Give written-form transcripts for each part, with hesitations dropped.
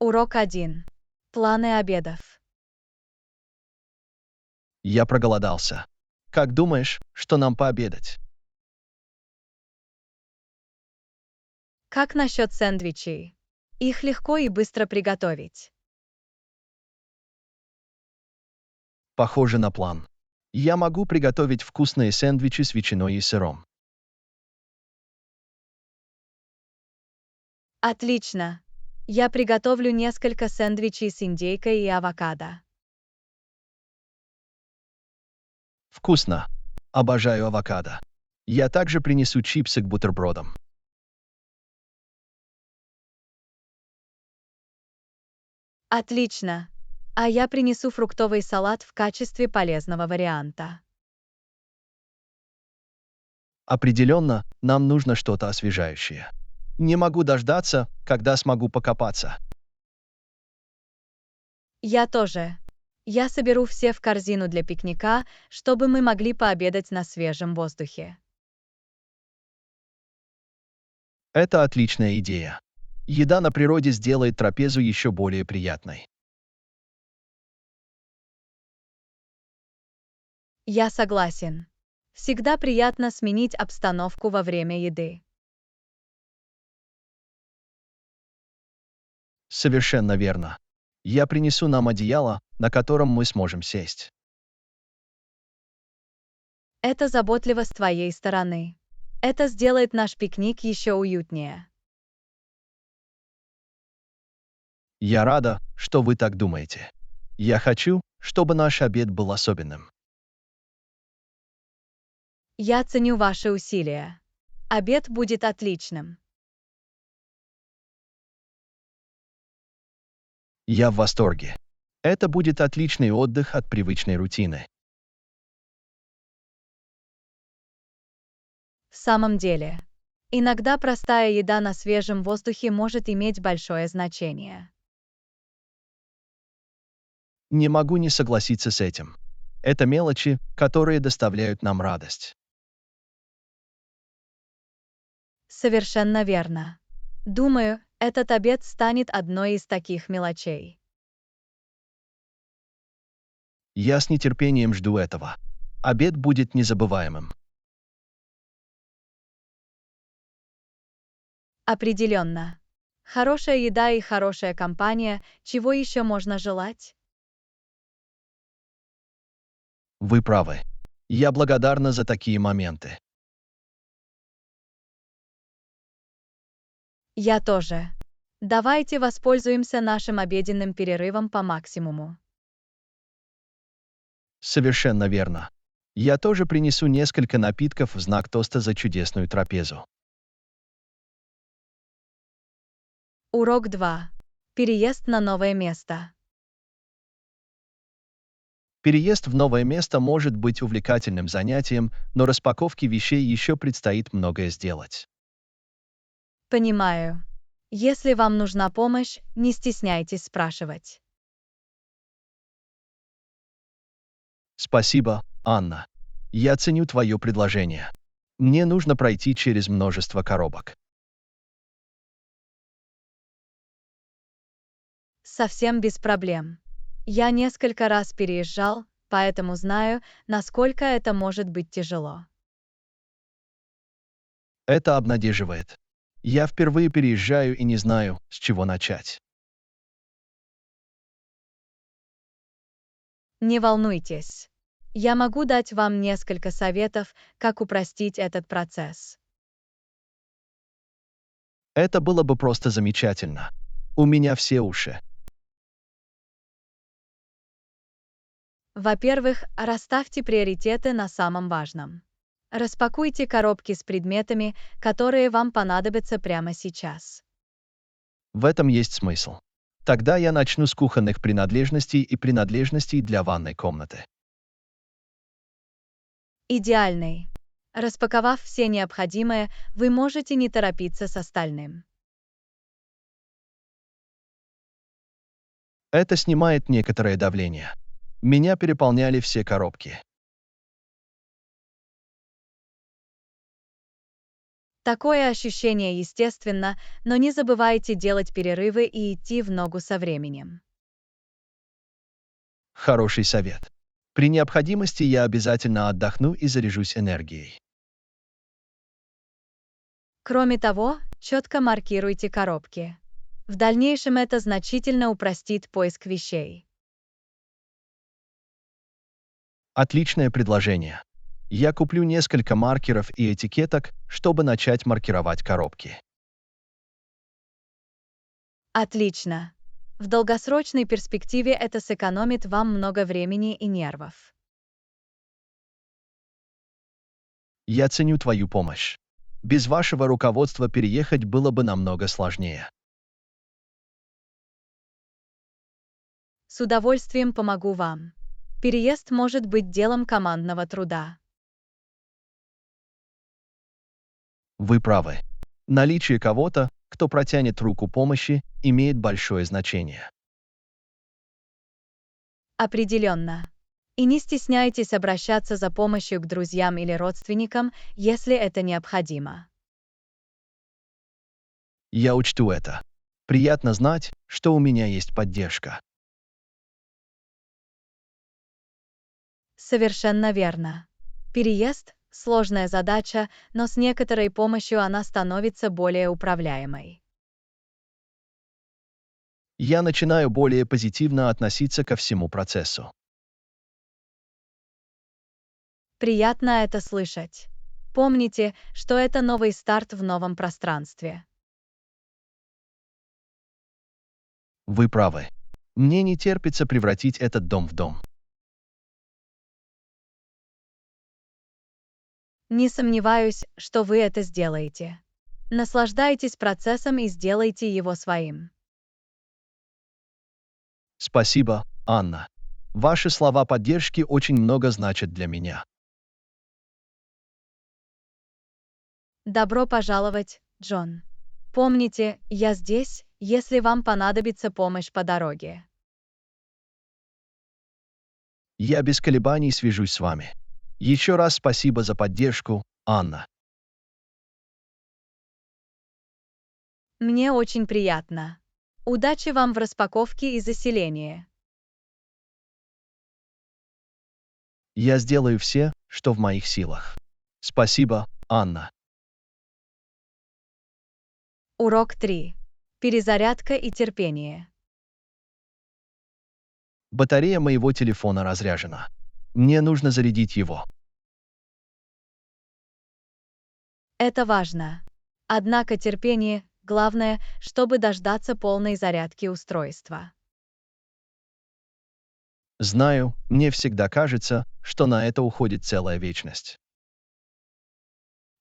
Урок 1. Планы обедов. Я проголодался. Как думаешь, что нам пообедать? Как насчет сэндвичей? Их легко и быстро приготовить. Похоже на план. Я могу приготовить вкусные сэндвичи с ветчиной и сыром. Отлично. Я приготовлю несколько сэндвичей с индейкой и авокадо. Вкусно. Обожаю авокадо. Я также принесу чипсы к бутербродам. Отлично. А я принесу фруктовый салат в качестве полезного варианта. Определенно, нам нужно что-то освежающее. Не могу дождаться, когда смогу покопаться. Я тоже. Я соберу все в корзину для пикника, чтобы мы могли пообедать на свежем воздухе. Это отличная идея. Еда на природе сделает трапезу еще более приятной. Я согласен. Всегда приятно сменить обстановку во время еды. Совершенно верно. Я принесу нам одеяло, на котором мы сможем сесть. Это заботливо с твоей стороны. Это сделает наш пикник еще уютнее. Я рада, что вы так думаете. Я хочу, чтобы наш обед был особенным. Я ценю ваши усилия. Обед будет отличным. Я в восторге. Это будет отличный отдых от привычной рутины. В самом деле, иногда простая еда на свежем воздухе может иметь большое значение. Не могу не согласиться с этим. Это мелочи, которые доставляют нам радость. Совершенно верно. Думаю, этот обед станет одной из таких мелочей. Я с нетерпением жду этого. Обед будет незабываемым. Определенно. Хорошая еда и хорошая компания, чего еще можно желать? Вы правы. Я благодарна за такие моменты. Я тоже. Давайте воспользуемся нашим обеденным перерывом по максимуму. Совершенно верно. Я тоже принесу несколько напитков в знак тоста за чудесную трапезу. Урок 2. Переезд на новое место. Переезд в новое место может быть увлекательным занятием, но распаковке вещей еще предстоит многое сделать. Понимаю. Если вам нужна помощь, не стесняйтесь спрашивать. Спасибо, Анна. Я ценю твое предложение. Мне нужно пройти через множество коробок. Совсем без проблем. Я несколько раз переезжал, поэтому знаю, насколько это может быть тяжело. Это обнадеживает. Я впервые переезжаю и не знаю, с чего начать. Не волнуйтесь. Я могу дать вам несколько советов, как упростить этот процесс. Это было бы просто замечательно. У меня все уши. Во-первых, расставьте приоритеты на самом важном. Распакуйте коробки с предметами, которые вам понадобятся прямо сейчас. В этом есть смысл. Тогда я начну с кухонных принадлежностей и принадлежностей для ванной комнаты. Идеальный. Распаковав все необходимое, вы можете не торопиться с остальным. Это снимает некоторое давление. Меня переполняли все коробки. Такое ощущение естественно, но не забывайте делать перерывы и идти в ногу со временем. Хороший совет. При необходимости я обязательно отдохну и заряжусь энергией. Кроме того, четко маркируйте коробки. В дальнейшем это значительно упростит поиск вещей. Отличное предложение. Я куплю несколько маркеров и этикеток, чтобы начать маркировать коробки. Отлично. В долгосрочной перспективе это сэкономит вам много времени и нервов. Я ценю твою помощь. Без вашего руководства переехать было бы намного сложнее. С удовольствием помогу вам. Переезд может быть делом командного труда. Вы правы. Наличие кого-то, кто протянет руку помощи, имеет большое значение. Определенно. И не стесняйтесь обращаться за помощью к друзьям или родственникам, если это необходимо. Я учту это. Приятно знать, что у меня есть поддержка. Совершенно верно. Переезд — сложная задача, но с некоторой помощью она становится более управляемой. Я начинаю более позитивно относиться ко всему процессу. Приятно это слышать. Помните, что это новый старт в новом пространстве. Вы правы. Мне не терпится превратить этот дом в дом. Не сомневаюсь, что вы это сделаете. Наслаждайтесь процессом и сделайте его своим. Спасибо, Анна. Ваши слова поддержки очень много значат для меня. Добро пожаловать, Джон. Помните, я здесь, если вам понадобится помощь по дороге. Я без колебаний свяжусь с вами. Еще раз спасибо за поддержку, Анна. Мне очень приятно. Удачи вам в распаковке и заселении. Я сделаю все, что в моих силах. Спасибо, Анна. Урок 3. Перезарядка и терпение. Батарея моего телефона разряжена. Мне нужно зарядить его. Это важно. Однако терпение — главное, чтобы дождаться полной зарядки устройства. Знаю, мне всегда кажется, что на это уходит целая вечность.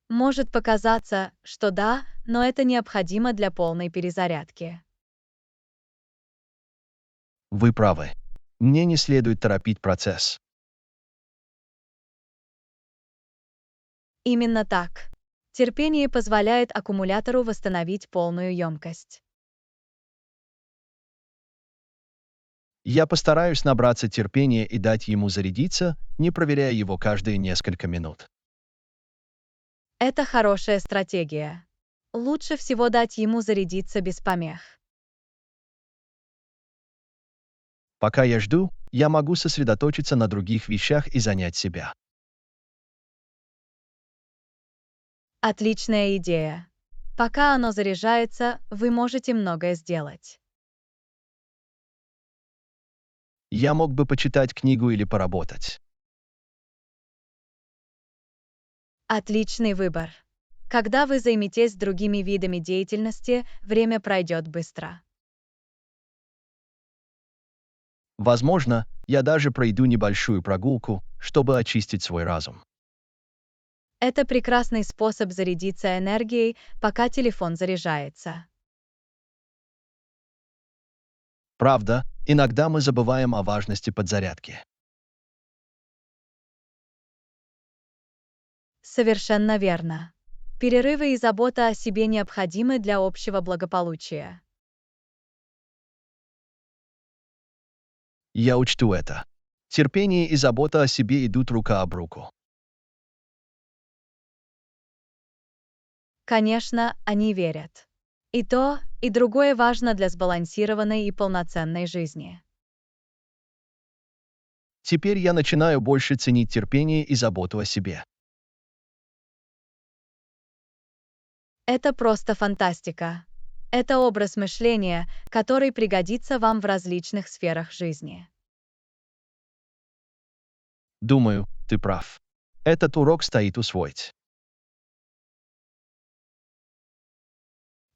Может показаться, что да, но это необходимо для полной перезарядки. Вы правы. Мне не следует торопить процесс. Именно так. Терпение позволяет аккумулятору восстановить полную емкость. Я постараюсь набраться терпения и дать ему зарядиться, не проверяя его каждые несколько минут. Это хорошая стратегия. Лучше всего дать ему зарядиться без помех. Пока я жду, я могу сосредоточиться на других вещах и занять себя. Отличная идея. Пока оно заряжается, вы можете многое сделать. Я мог бы почитать книгу или поработать. Отличный выбор. Когда вы займетесь другими видами деятельности, время пройдет быстро. Возможно, я даже пройду небольшую прогулку, чтобы очистить свой разум. Это прекрасный способ зарядиться энергией, пока телефон заряжается. Правда, иногда мы забываем о важности подзарядки. Совершенно верно. Перерывы и забота о себе необходимы для общего благополучия. Я учту это. Терпение и забота о себе идут рука об руку. Конечно, они верят. И то, и другое важно для сбалансированной и полноценной жизни. Теперь я начинаю больше ценить терпение и заботу о себе. Это просто фантастика. Это образ мышления, который пригодится вам в различных сферах жизни. Думаю, ты прав. Этот урок стоит усвоить.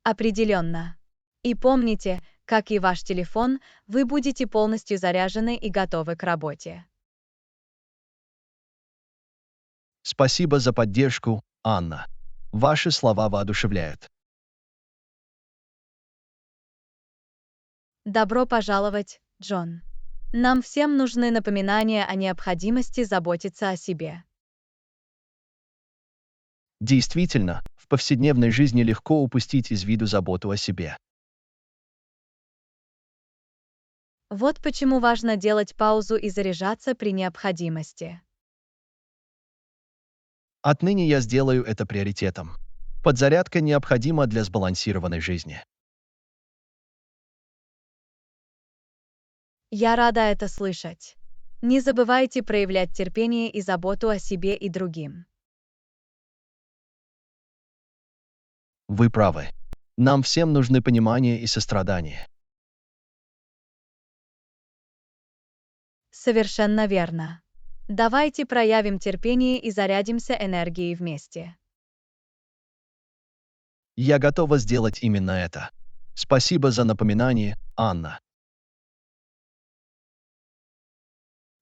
Определенно. И помните, как и ваш телефон, вы будете полностью заряжены и готовы к работе. Спасибо за поддержку, Анна. Ваши слова воодушевляют. Добро пожаловать, Джон. Нам всем нужны напоминания о необходимости заботиться о себе. Действительно, в повседневной жизни легко упустить из виду заботу о себе. Вот почему важно делать паузу и заряжаться при необходимости. Отныне я сделаю это приоритетом. Подзарядка необходима для сбалансированной жизни. Я рада это слышать. Не забывайте проявлять терпение и заботу о себе и другим. Вы правы. Нам всем нужны понимание и сострадание. Совершенно верно. Давайте проявим терпение и зарядимся энергией вместе. Я готова сделать именно это. Спасибо за напоминание, Анна.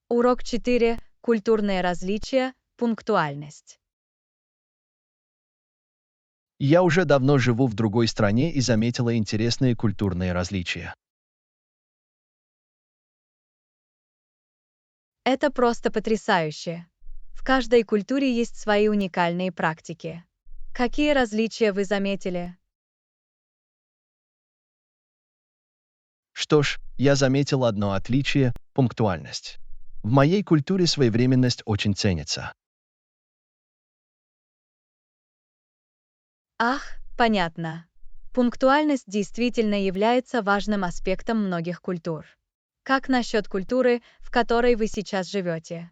Урок 4. Культурные различия, пунктуальность. Я уже давно живу в другой стране и заметила интересные культурные различия. Это просто потрясающе. В каждой культуре есть свои уникальные практики. Какие различия вы заметили? Что ж, я заметил одно отличие – пунктуальность. В моей культуре своевременность очень ценится. Ах, понятно. Пунктуальность действительно является важным аспектом многих культур. Как насчет культуры, в которой вы сейчас живете?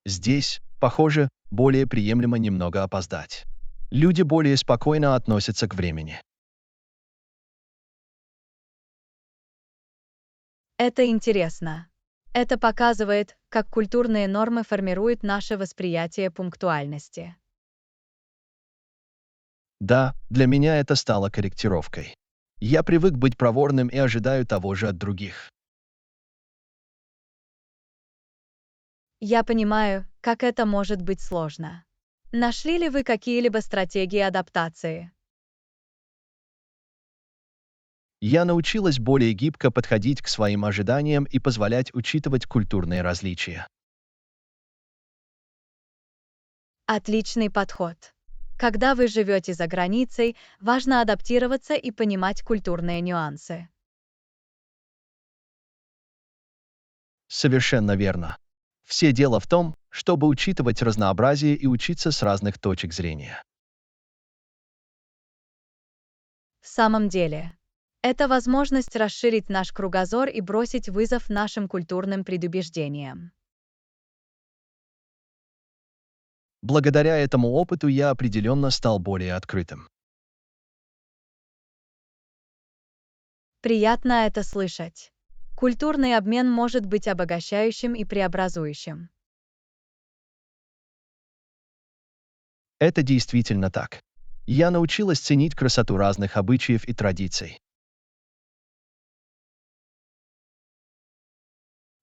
Здесь, похоже, более приемлемо немного опоздать. Люди более спокойно относятся к времени. Это интересно. Это показывает, как культурные нормы формируют наше восприятие пунктуальности. Да, для меня это стало корректировкой. Я привык быть проворным и ожидаю того же от других. Я понимаю, как это может быть сложно. Нашли ли вы какие-либо стратегии адаптации? Я научилась более гибко подходить к своим ожиданиям и позволять учитывать культурные различия. Отличный подход. Когда вы живете за границей, важно адаптироваться и понимать культурные нюансы. Совершенно верно. Все дело в том, чтобы учитывать разнообразие и учиться с разных точек зрения. В самом деле, это возможность расширить наш кругозор и бросить вызов нашим культурным предубеждениям. Благодаря этому опыту я определенно стал более открытым. Приятно это слышать. Культурный обмен может быть обогащающим и преобразующим. Это действительно так. Я научилась ценить красоту разных обычаев и традиций.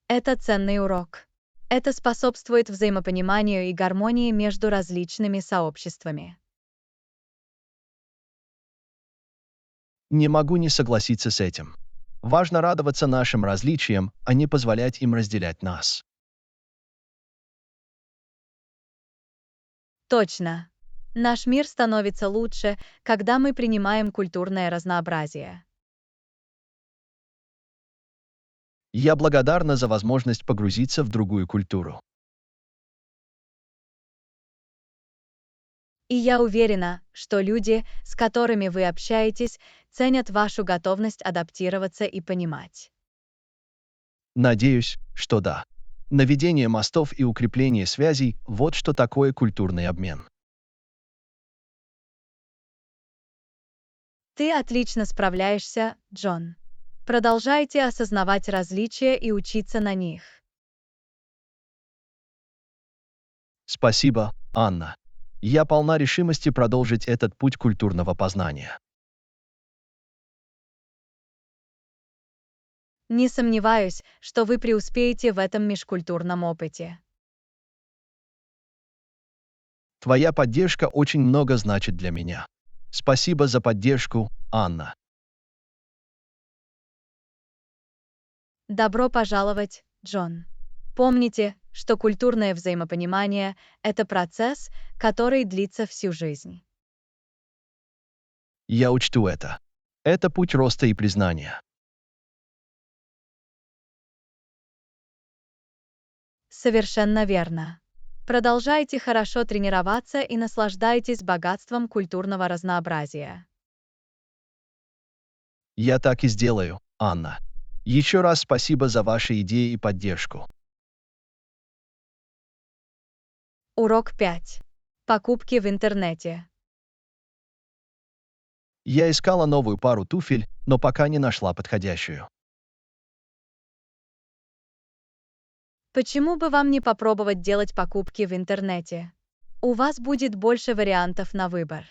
Это ценный урок. Это способствует взаимопониманию и гармонии между различными сообществами. Не могу не согласиться с этим. Важно радоваться нашим различиям, а не позволять им разделять нас. Точно. Наш мир становится лучше, когда мы принимаем культурное разнообразие. Я благодарна за возможность погрузиться в другую культуру. И я уверена, что люди, с которыми вы общаетесь, ценят вашу готовность адаптироваться и понимать. Надеюсь, что да. Наведение мостов и укрепление связей – вот что такое культурный обмен. Ты отлично справляешься, Джон. Продолжайте осознавать различия и учиться на них. Спасибо, Анна. Я полна решимости продолжить этот путь культурного познания. Не сомневаюсь, что вы преуспеете в этом межкультурном опыте. Твоя поддержка очень много значит для меня. Спасибо за поддержку, Анна. Добро пожаловать, Джон. Помните, что культурное взаимопонимание – это процесс, который длится всю жизнь. Я учту это. Это путь роста и признания. Совершенно верно. Продолжайте хорошо тренироваться и наслаждайтесь богатством культурного разнообразия. Я так и сделаю, Анна. Еще раз спасибо за ваши идеи и поддержку. Урок 5. Покупки в интернете. Я искала новую пару туфель, но пока не нашла подходящую. Почему бы вам не попробовать делать покупки в интернете? У вас будет больше вариантов на выбор.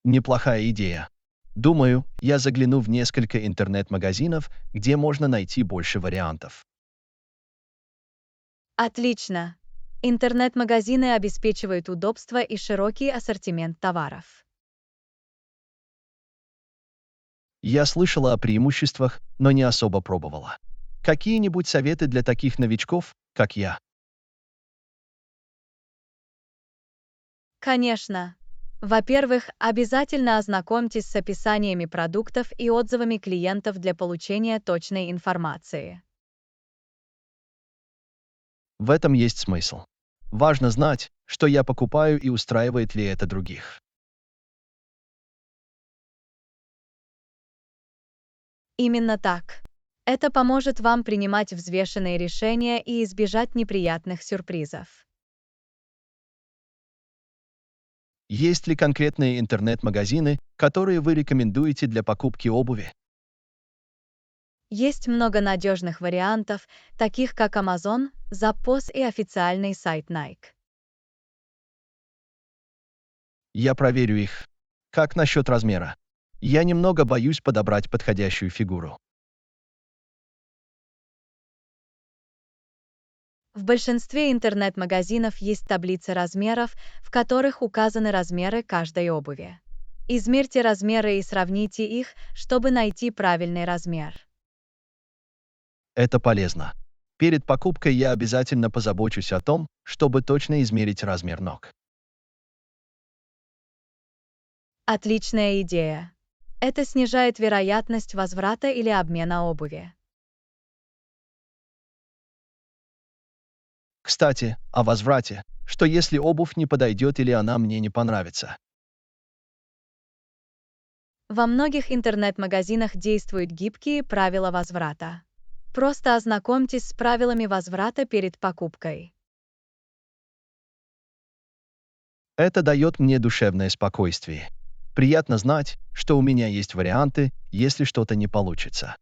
Неплохая идея. Думаю, я загляну в несколько интернет-магазинов, где можно найти больше вариантов. Отлично. Интернет-магазины обеспечивают удобство и широкий ассортимент товаров. Я слышала о преимуществах, но не особо пробовала. Какие-нибудь советы для таких новичков, как я? Конечно. Во-первых, обязательно ознакомьтесь с описаниями продуктов и отзывами клиентов для получения точной информации. В этом есть смысл. Важно знать, что я покупаю и устраивает ли это других. Именно так. Это поможет вам принимать взвешенные решения и избежать неприятных сюрпризов. Есть ли конкретные интернет-магазины, которые вы рекомендуете для покупки обуви? Есть много надежных вариантов, таких как Amazon, Zappos и официальный сайт Nike. Я проверю их. Как насчет размера? Я немного боюсь подобрать подходящую фигуру. В большинстве интернет-магазинов есть таблицы размеров, в которых указаны размеры каждой обуви. Измерьте размеры и сравните их, чтобы найти правильный размер. Это полезно. Перед покупкой я обязательно позабочусь о том, чтобы точно измерить размер ног. Отличная идея. Это снижает вероятность возврата или обмена обуви. Кстати, о возврате. Что если обувь не подойдет или она мне не понравится? Во многих интернет-магазинах действуют гибкие правила возврата. Просто ознакомьтесь с правилами возврата перед покупкой. Это дает мне душевное спокойствие. Приятно знать, что у меня есть варианты, если что-то не получится.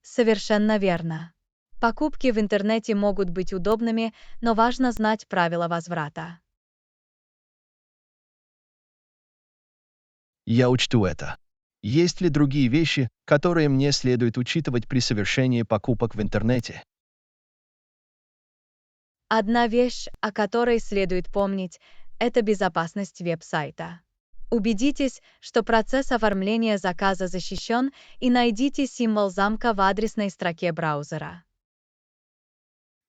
Совершенно верно. Покупки в интернете могут быть удобными, но важно знать правила возврата. Я учту это. Есть ли другие вещи, которые мне следует учитывать при совершении покупок в интернете? Одна вещь, о которой следует помнить, это безопасность веб-сайта. Убедитесь, что процесс оформления заказа защищен, и найдите символ замка в адресной строке браузера.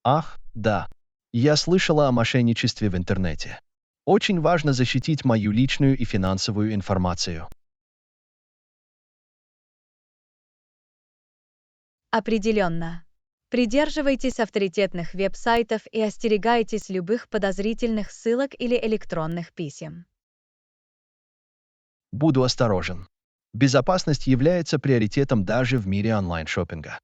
Ах, да. Я слышала о мошенничестве в интернете. Очень важно защитить мою личную и финансовую информацию. Определенно. Придерживайтесь авторитетных веб-сайтов и остерегайтесь любых подозрительных ссылок или электронных писем. Буду осторожен. Безопасность является приоритетом даже в мире онлайн-шоппинга.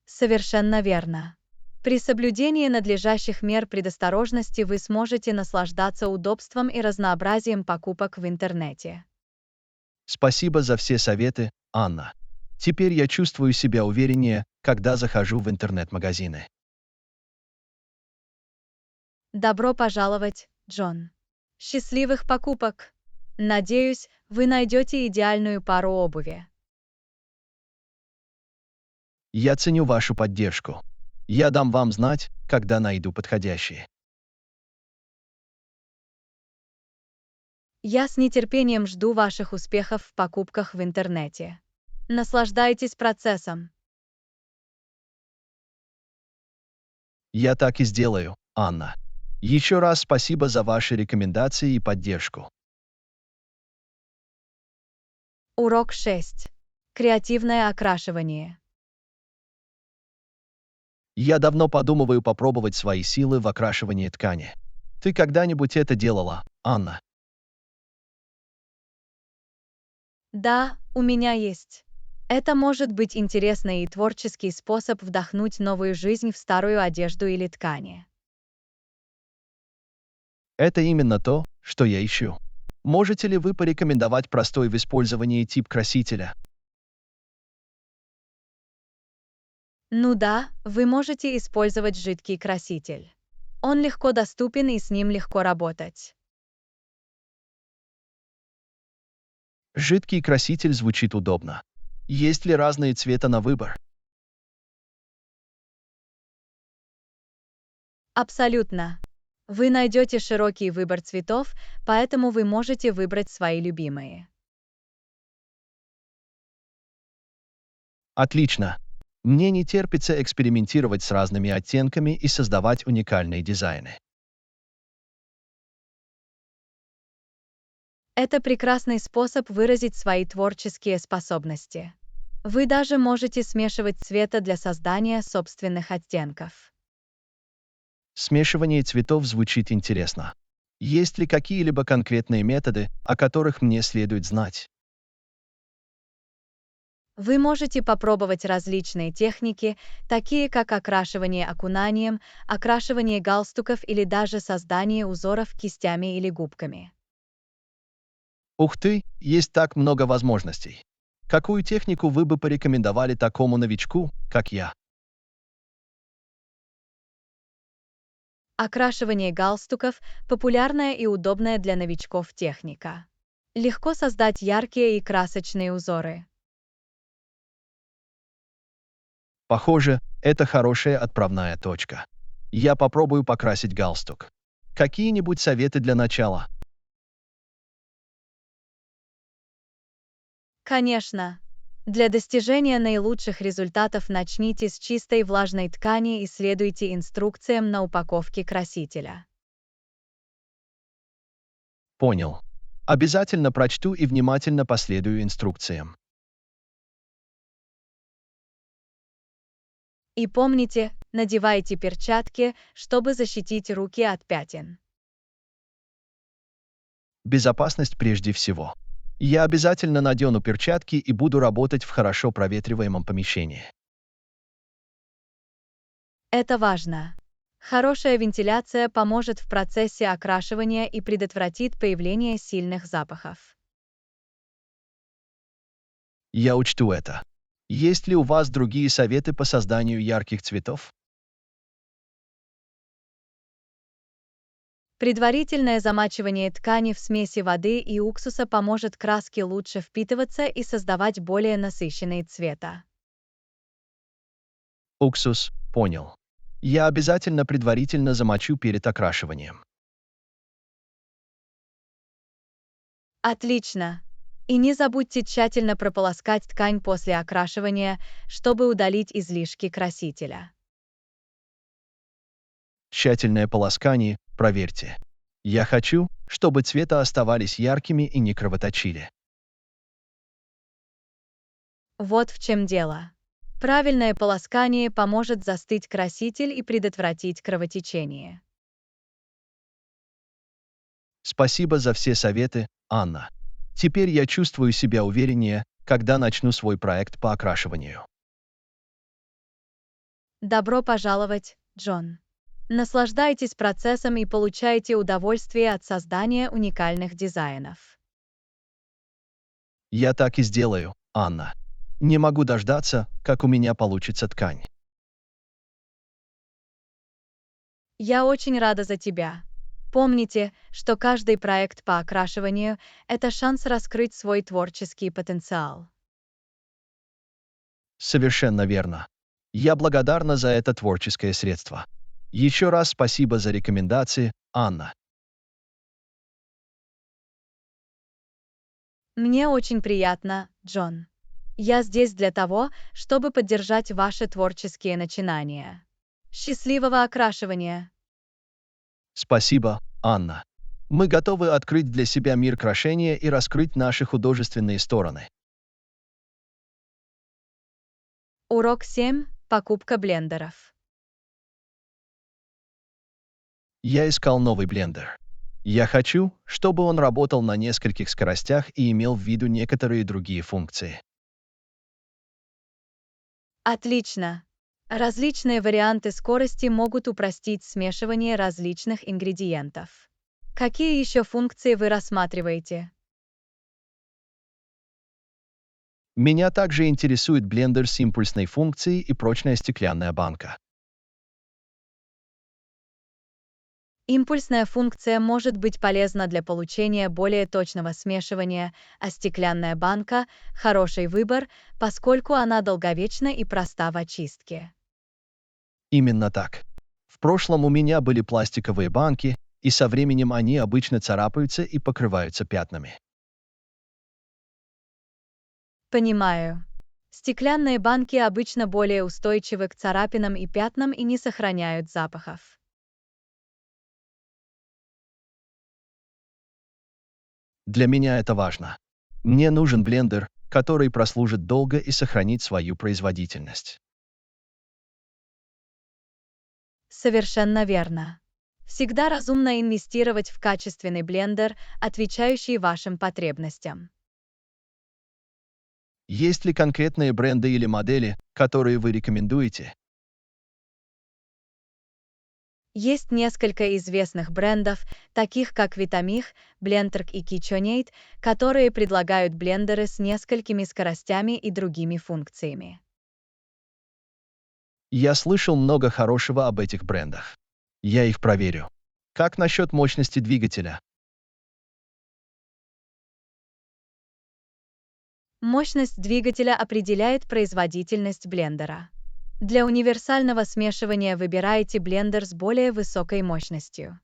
Совершенно верно. При соблюдении надлежащих мер предосторожности вы сможете наслаждаться удобством и разнообразием покупок в интернете. Спасибо за все советы, Анна. Теперь я чувствую себя увереннее, когда захожу в интернет-магазины. Добро пожаловать, Джон. Счастливых покупок! Надеюсь, вы найдете идеальную пару обуви. Я ценю вашу поддержку. Я дам вам знать, когда найду подходящие. Я с нетерпением жду ваших успехов в покупках в интернете. Наслаждайтесь процессом. Я так и сделаю, Анна. Еще раз спасибо за ваши рекомендации и поддержку. Урок 6. Креативное окрашивание. Я давно подумываю попробовать свои силы в окрашивании ткани. Ты когда-нибудь это делала, Анна? Да, у меня есть. Это может быть интересный и творческий способ вдохнуть новую жизнь в старую одежду или ткани. Это именно то, что я ищу. Можете ли вы порекомендовать простой в использовании тип красителя? Ну да, вы можете использовать жидкий краситель. Он легко доступен и с ним легко работать. Жидкий краситель звучит удобно. Есть ли разные цвета на выбор? Абсолютно. Вы найдете широкий выбор цветов, поэтому вы можете выбрать свои любимые. Отлично. Мне не терпится экспериментировать с разными оттенками и создавать уникальные дизайны. Это прекрасный способ выразить свои творческие способности. Вы даже можете смешивать цвета для создания собственных оттенков. Смешивание цветов звучит интересно. Есть ли какие-либо конкретные методы, о которых мне следует знать? Вы можете попробовать различные техники, такие как окрашивание окунанием, окрашивание галстуков или даже создание узоров кистями или губками. Ух ты, есть так много возможностей. Какую технику вы бы порекомендовали такому новичку, как я? Окрашивание галстуков– популярная и удобная для новичков техника. Легко создать яркие и красочные узоры. Похоже, это хорошая отправная точка. Я попробую покрасить галстук. Какие-нибудь советы для начала? Конечно. Для достижения наилучших результатов начните с чистой влажной ткани и следуйте инструкциям на упаковке красителя. Понял. Обязательно прочту и внимательно последую инструкциям. И помните, надевайте перчатки, чтобы защитить руки от пятен. Безопасность прежде всего. Я обязательно надену перчатки и буду работать в хорошо проветриваемом помещении. Это важно. Хорошая вентиляция поможет в процессе окрашивания и предотвратит появление сильных запахов. Я учту это. Есть ли у вас другие советы по созданию ярких цветов? Предварительное замачивание ткани в смеси воды и уксуса поможет краске лучше впитываться и создавать более насыщенные цвета. Уксус, понял. Я обязательно предварительно замочу перед окрашиванием. Отлично! И не забудьте тщательно прополоскать ткань после окрашивания, чтобы удалить излишки красителя. Тщательное полоскание, проверьте. Я хочу, чтобы цвета оставались яркими и не кровоточили. Вот в чем дело. Правильное полоскание поможет застыть краситель и предотвратить кровотечение. Спасибо за все советы, Анна. Теперь я чувствую себя увереннее, когда начну свой проект по окрашиванию. Добро пожаловать, Джон. Наслаждайтесь процессом и получайте удовольствие от создания уникальных дизайнов. Я так и сделаю, Анна. Не могу дождаться, как у меня получится ткань. Я очень рада за тебя. Помните, что каждый проект по окрашиванию– это шанс раскрыть свой творческий потенциал. Совершенно верно. Я благодарна за это творческое средство. Еще раз спасибо за рекомендации, Анна. Мне очень приятно, Джон. Я здесь для того, чтобы поддержать ваши творческие начинания. Счастливого окрашивания! Спасибо, Анна. Мы готовы открыть для себя мир крашения и раскрыть наши художественные стороны. Урок 7. Покупка блендеров. Я искал новый блендер. Я хочу, чтобы он работал на нескольких скоростях и имел в виду некоторые другие функции. Отлично! Различные варианты скорости могут упростить смешивание различных ингредиентов. Какие еще функции вы рассматриваете? Меня также интересует блендер с импульсной функцией и прочная стеклянная банка. Импульсная функция может быть полезна для получения более точного смешивания, а стеклянная банка– хороший выбор, поскольку она долговечна и проста в очистке. Именно так. В прошлом у меня были пластиковые банки, и со временем они обычно царапаются и покрываются пятнами. Понимаю. Стеклянные банки обычно более устойчивы к царапинам и пятнам и не сохраняют запахов. Для меня это важно. Мне нужен блендер, который прослужит долго и сохранит свою производительность. Совершенно верно. Всегда разумно инвестировать в качественный блендер, отвечающий вашим потребностям. Есть ли конкретные бренды или модели, которые вы рекомендуете? Есть несколько известных брендов, таких как Vitamix, Blendtec и KitchenAid, которые предлагают блендеры с несколькими скоростями и другими функциями. Я слышал много хорошего об этих брендах. Я их проверю. Как насчет мощности двигателя? Мощность двигателя определяет производительность блендера. Для универсального смешивания выбирайте блендер с более высокой мощностью.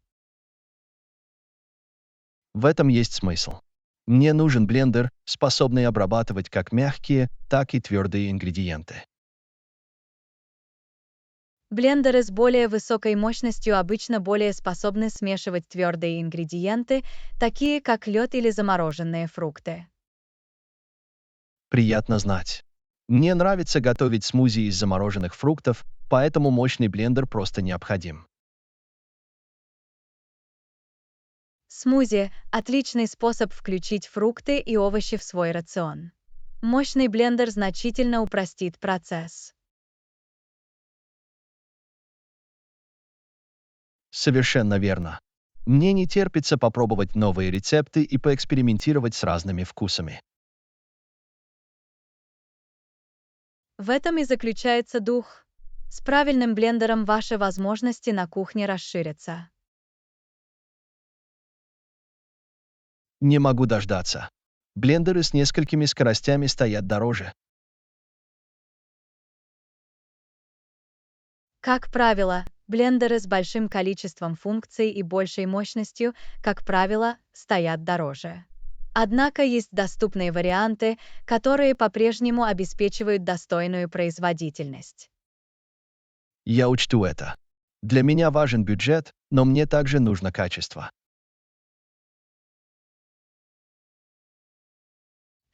В этом есть смысл. Мне нужен блендер, способный обрабатывать как мягкие, так и твердые ингредиенты. Блендеры с более высокой мощностью обычно более способны смешивать твердые ингредиенты, такие как лед или замороженные фрукты. Приятно знать. Мне нравится готовить смузи из замороженных фруктов, поэтому мощный блендер просто необходим. Смузи– отличный способ включить фрукты и овощи в свой рацион. Мощный блендер значительно упростит процесс. Совершенно верно. Мне не терпится попробовать новые рецепты и поэкспериментировать с разными вкусами. В этом и заключается дух. С правильным блендером ваши возможности на кухне расширятся. Не могу дождаться. Блендеры с несколькими скоростями стоят дороже. Как правило, блендеры с большим количеством функций и большей мощностью, как правило, стоят дороже. Однако есть доступные варианты, которые по-прежнему обеспечивают достойную производительность. Я учту это. Для меня важен бюджет, но мне также нужно качество.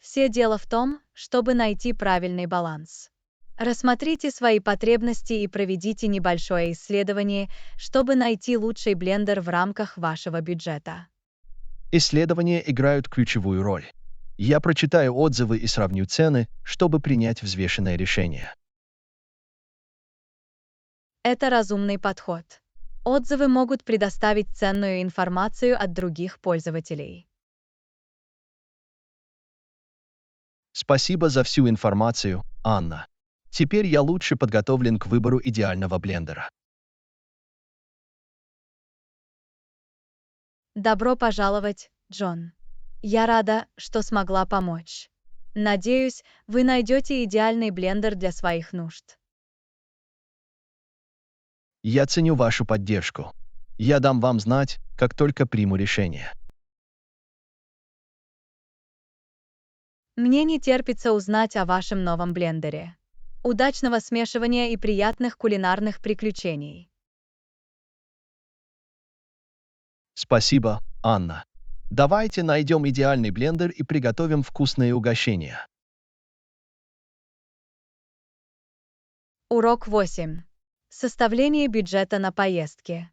Все дело в том, чтобы найти правильный баланс. Рассмотрите свои потребности и проведите небольшое исследование, чтобы найти лучший блендер в рамках вашего бюджета. Исследования играют ключевую роль. Я прочитаю отзывы и сравню цены, чтобы принять взвешенное решение. Это разумный подход. Отзывы могут предоставить ценную информацию от других пользователей. Спасибо за всю информацию, Анна. Теперь я лучше подготовлен к выбору идеального блендера. Добро пожаловать, Джон. Я рада, что смогла помочь. Надеюсь, вы найдете идеальный блендер для своих нужд. Я ценю вашу поддержку. Я дам вам знать, как только приму решение. Мне не терпится узнать о вашем новом блендере. Удачного смешивания и приятных кулинарных приключений. Спасибо, Анна. Давайте найдем идеальный блендер и приготовим вкусные угощения. Урок 8. Составление бюджета на поездки.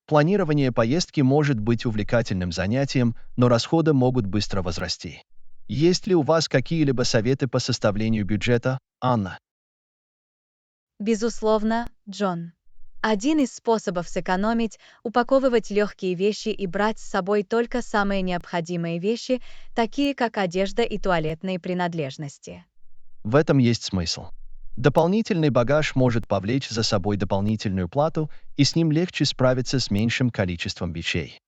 Планирование поездки может быть увлекательным занятием, но расходы могут быстро возрасти. Есть ли у вас какие-либо советы по составлению бюджета, Анна? Безусловно, Джон. Один из способов сэкономить — упаковывать легкие вещи и брать с собой только самые необходимые вещи, такие как одежда и туалетные принадлежности. В этом есть смысл. Дополнительный багаж может повлечь за собой дополнительную плату, и с ним легче справиться с меньшим количеством вещей.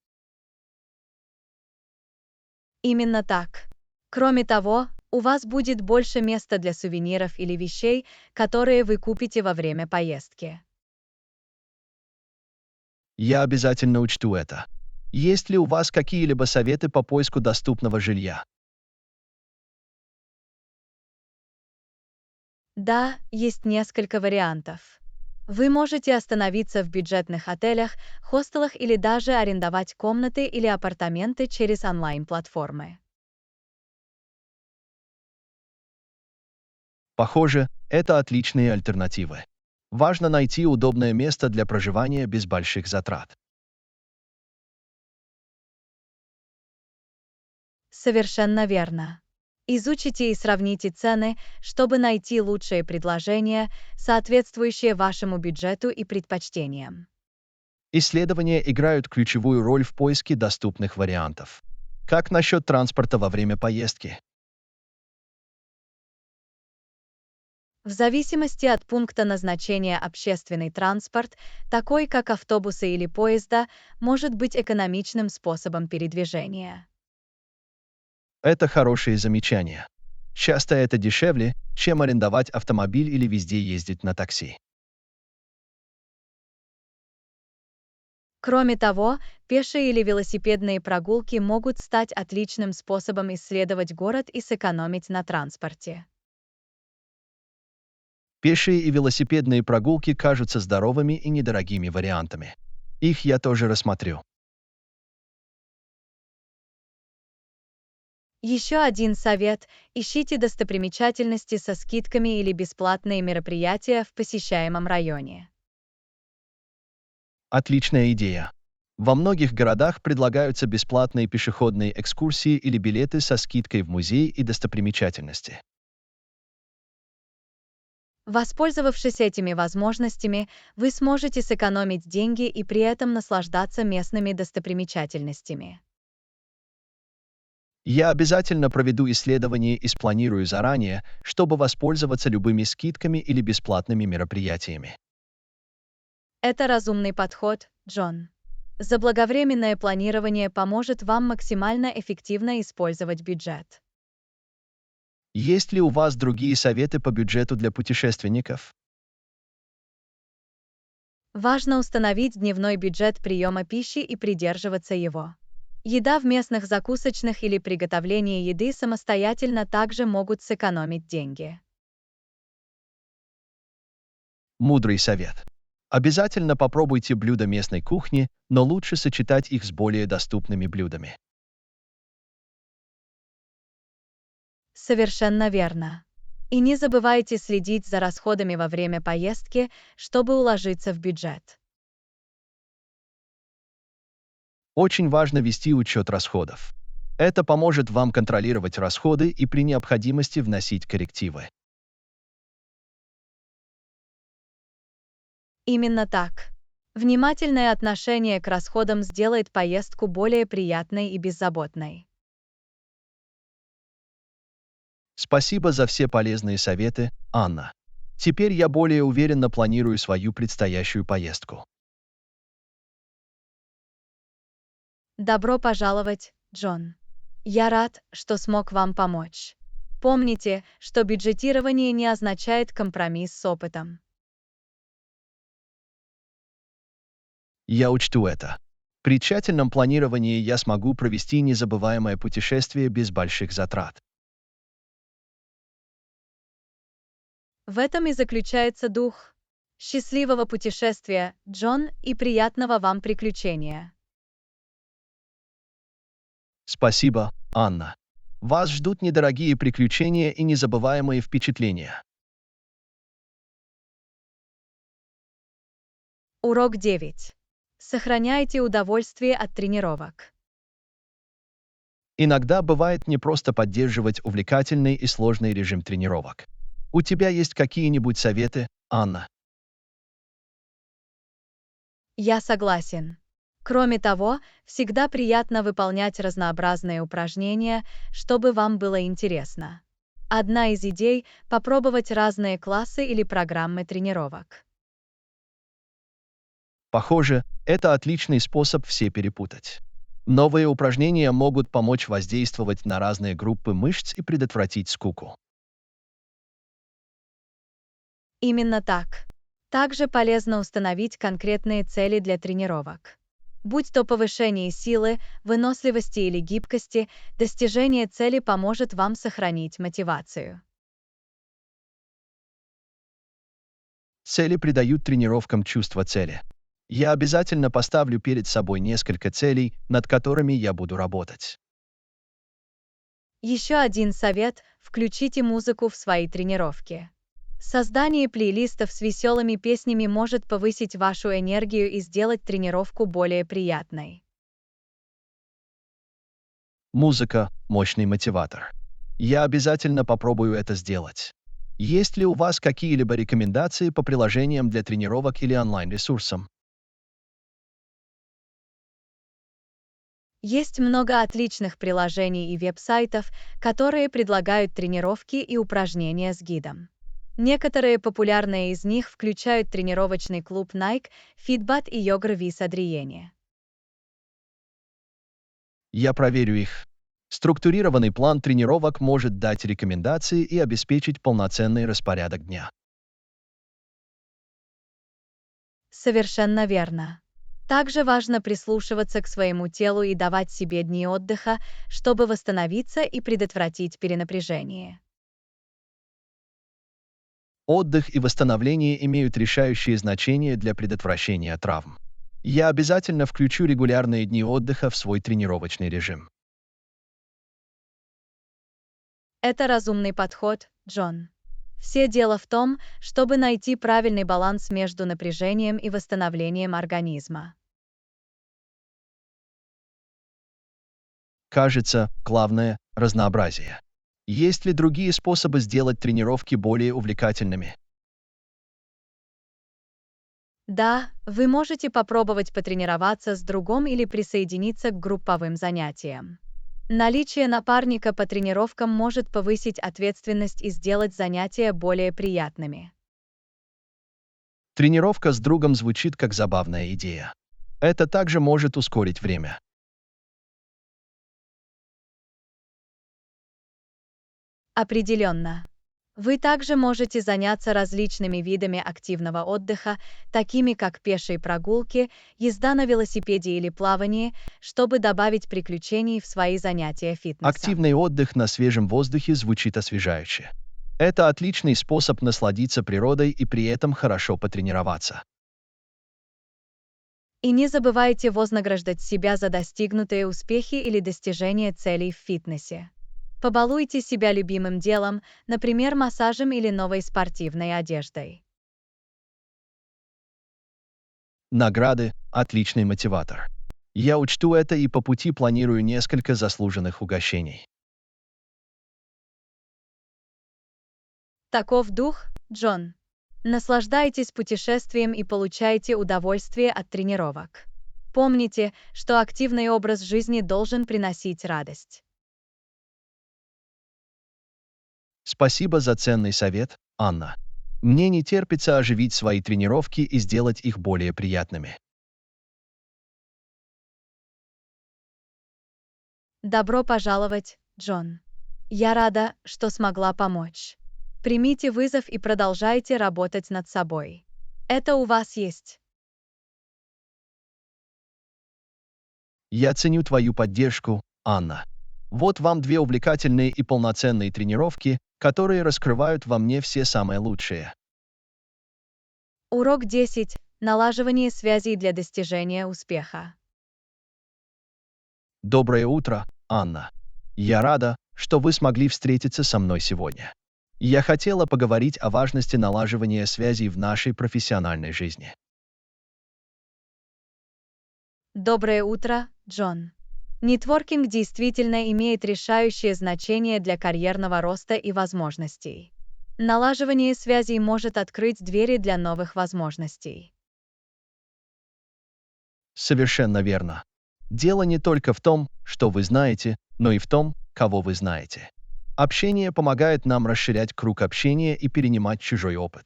Именно так. Кроме того, у вас будет больше места для сувениров или вещей, которые вы купите во время поездки. Я обязательно учту это. Есть ли у вас какие-либо советы по поиску доступного жилья? Да, есть несколько вариантов. Вы можете остановиться в бюджетных отелях, хостелах или даже арендовать комнаты или апартаменты через онлайн-платформы. Похоже, это отличные альтернативы. Важно найти удобное место для проживания без больших затрат. Совершенно верно. Изучите и сравните цены, чтобы найти лучшие предложения, соответствующие вашему бюджету и предпочтениям. Исследования играют ключевую роль в поиске доступных вариантов. Как насчет транспорта во время поездки? В зависимости от пункта назначения общественный транспорт, такой как автобусы или поезда, может быть экономичным способом передвижения. Это хорошее замечание. Часто это дешевле, чем арендовать автомобиль или везде ездить на такси. Кроме того, пешие или велосипедные прогулки могут стать отличным способом исследовать город и сэкономить на транспорте. Пешие и велосипедные прогулки кажутся здоровыми и недорогими вариантами. Их я тоже рассмотрю. Еще один совет – ищите достопримечательности со скидками или бесплатные мероприятия в посещаемом районе. Отличная идея. Во многих городах предлагаются бесплатные пешеходные экскурсии или билеты со скидкой в музеи и достопримечательности. Воспользовавшись этими возможностями, вы сможете сэкономить деньги и при этом наслаждаться местными достопримечательностями. Я обязательно проведу исследование и спланирую заранее, чтобы воспользоваться любыми скидками или бесплатными мероприятиями. Это разумный подход, Джон. Заблаговременное планирование поможет вам максимально эффективно использовать бюджет. Есть ли у вас другие советы по бюджету для путешественников? Важно установить дневной бюджет приема пищи и придерживаться его. Еда в местных закусочных или приготовление еды самостоятельно также могут сэкономить деньги. Мудрый совет. Обязательно попробуйте блюда местной кухни, но лучше сочетать их с более доступными блюдами. Совершенно верно. И не забывайте следить за расходами во время поездки, чтобы уложиться в бюджет. Очень важно вести учет расходов. Это поможет вам контролировать расходы и при необходимости вносить коррективы. Именно так. Внимательное отношение к расходам сделает поездку более приятной и беззаботной. Спасибо за все полезные советы, Анна. Теперь я более уверенно планирую свою предстоящую поездку. Добро пожаловать, Джон. Я рад, что смог вам помочь. Помните, что бюджетирование не означает компромисс с опытом. Я учту это. При тщательном планировании я смогу провести незабываемое путешествие без больших затрат. В этом и заключается дух. Счастливого путешествия, Джон, и приятного вам приключения. Спасибо, Анна. Вас ждут недорогие приключения и незабываемые впечатления. Урок 9. Сохраняйте удовольствие от тренировок. Иногда бывает непросто поддерживать увлекательный и сложный режим тренировок. У тебя есть какие-нибудь советы, Анна? Я согласен. Кроме того, всегда приятно выполнять разнообразные упражнения, чтобы вам было интересно. Одна из идей– попробовать разные классы или программы тренировок. Похоже, это отличный способ все перепутать. Новые упражнения могут помочь воздействовать на разные группы мышц и предотвратить скуку. Именно так. Также полезно установить конкретные цели для тренировок. Будь то повышение силы, выносливости или гибкости, достижение цели поможет вам сохранить мотивацию. Цели придают тренировкам чувство цели. Я обязательно поставлю перед собой несколько целей, над которыми я буду работать. Еще один совет– включите музыку в свои тренировки. Создание плейлистов с веселыми песнями может повысить вашу энергию и сделать тренировку более приятной. Музыка– мощный мотиватор. Я обязательно попробую это сделать. Есть ли у вас какие-либо рекомендации по приложениям для тренировок или онлайн-ресурсам? Есть много отличных приложений и веб-сайтов, которые предлагают тренировки и упражнения с гидом. Некоторые популярные из них включают тренировочный клуб Nike, Fitbit и Yoga Vis Adriene. Я проверю их. Структурированный план тренировок может дать рекомендации и обеспечить полноценный распорядок дня. Совершенно верно. Также важно прислушиваться к своему телу и давать себе дни отдыха, чтобы восстановиться и предотвратить перенапряжение. Отдых и восстановление имеют решающее значение для предотвращения травм. Я обязательно включу регулярные дни отдыха в свой тренировочный режим. Это разумный подход, Джон. Все дело в том, чтобы найти правильный баланс между напряжением и восстановлением организма. Кажется, главное– разнообразие. Есть ли другие способы сделать тренировки более увлекательными? Да, вы можете попробовать потренироваться с другом или присоединиться к групповым занятиям. Наличие напарника по тренировкам может повысить ответственность и сделать занятия более приятными. Тренировка с другом звучит как забавная идея. Это также может ускорить время. Определенно. Вы также можете заняться различными видами активного отдыха, такими как пешие прогулки, езда на велосипеде или плавание, чтобы добавить приключений в свои занятия фитнесом. Активный отдых на свежем воздухе звучит освежающе. Это отличный способ насладиться природой и при этом хорошо потренироваться. И не забывайте вознаграждать себя за достигнутые успехи или достижение целей в фитнесе. Побалуйте себя любимым делом, например, массажем или новой спортивной одеждой. Награды– отличный мотиватор. Я учту это и по пути планирую несколько заслуженных угощений. Таков дух, Джон. Наслаждайтесь путешествием и получайте удовольствие от тренировок. Помните, что активный образ жизни должен приносить радость. Спасибо за ценный совет, Анна. Мне не терпится оживить свои тренировки и сделать их более приятными. Добро пожаловать, Джон. Я рада, что смогла помочь. Примите вызов и продолжайте работать над собой. Это у вас есть. Я ценю твою поддержку, Анна. Вот вам 2 увлекательные и полноценные тренировки, которые раскрывают во мне все самое лучшее. Урок 10. Налаживание связей для достижения успеха. Доброе утро, Анна. Я рада, что вы смогли встретиться со мной сегодня. Я хотела поговорить о важности налаживания связей в нашей профессиональной жизни. Доброе утро, Джон. Нетворкинг действительно имеет решающее значение для карьерного роста и возможностей. Налаживание связей может открыть двери для новых возможностей. Совершенно верно. Дело не только в том, что вы знаете, но и в том, кого вы знаете. Общение помогает нам расширять круг общения и перенимать чужой опыт.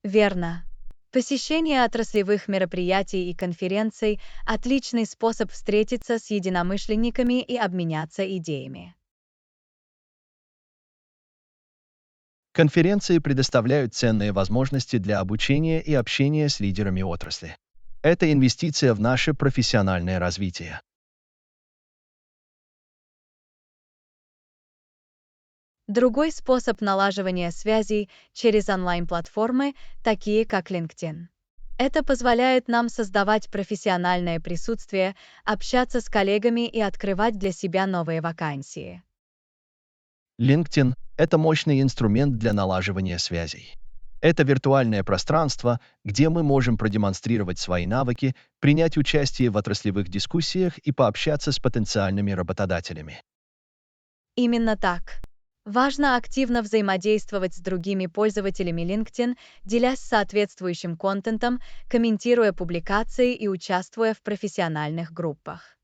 Верно. Посещение отраслевых мероприятий и конференций– отличный способ встретиться с единомышленниками и обменяться идеями. Конференции предоставляют ценные возможности для обучения и общения с лидерами отрасли. Это инвестиция в наше профессиональное развитие. Другой способ налаживания связей через онлайн-платформы, такие как LinkedIn. Это позволяет нам создавать профессиональное присутствие, общаться с коллегами и открывать для себя новые вакансии. LinkedIn– это мощный инструмент для налаживания связей. Это виртуальное пространство, где мы можем продемонстрировать свои навыки, принять участие в отраслевых дискуссиях и пообщаться с потенциальными работодателями. Именно так. Важно активно взаимодействовать с другими пользователями LinkedIn, делясь соответствующим контентом, комментируя публикации и участвуя в профессиональных группах.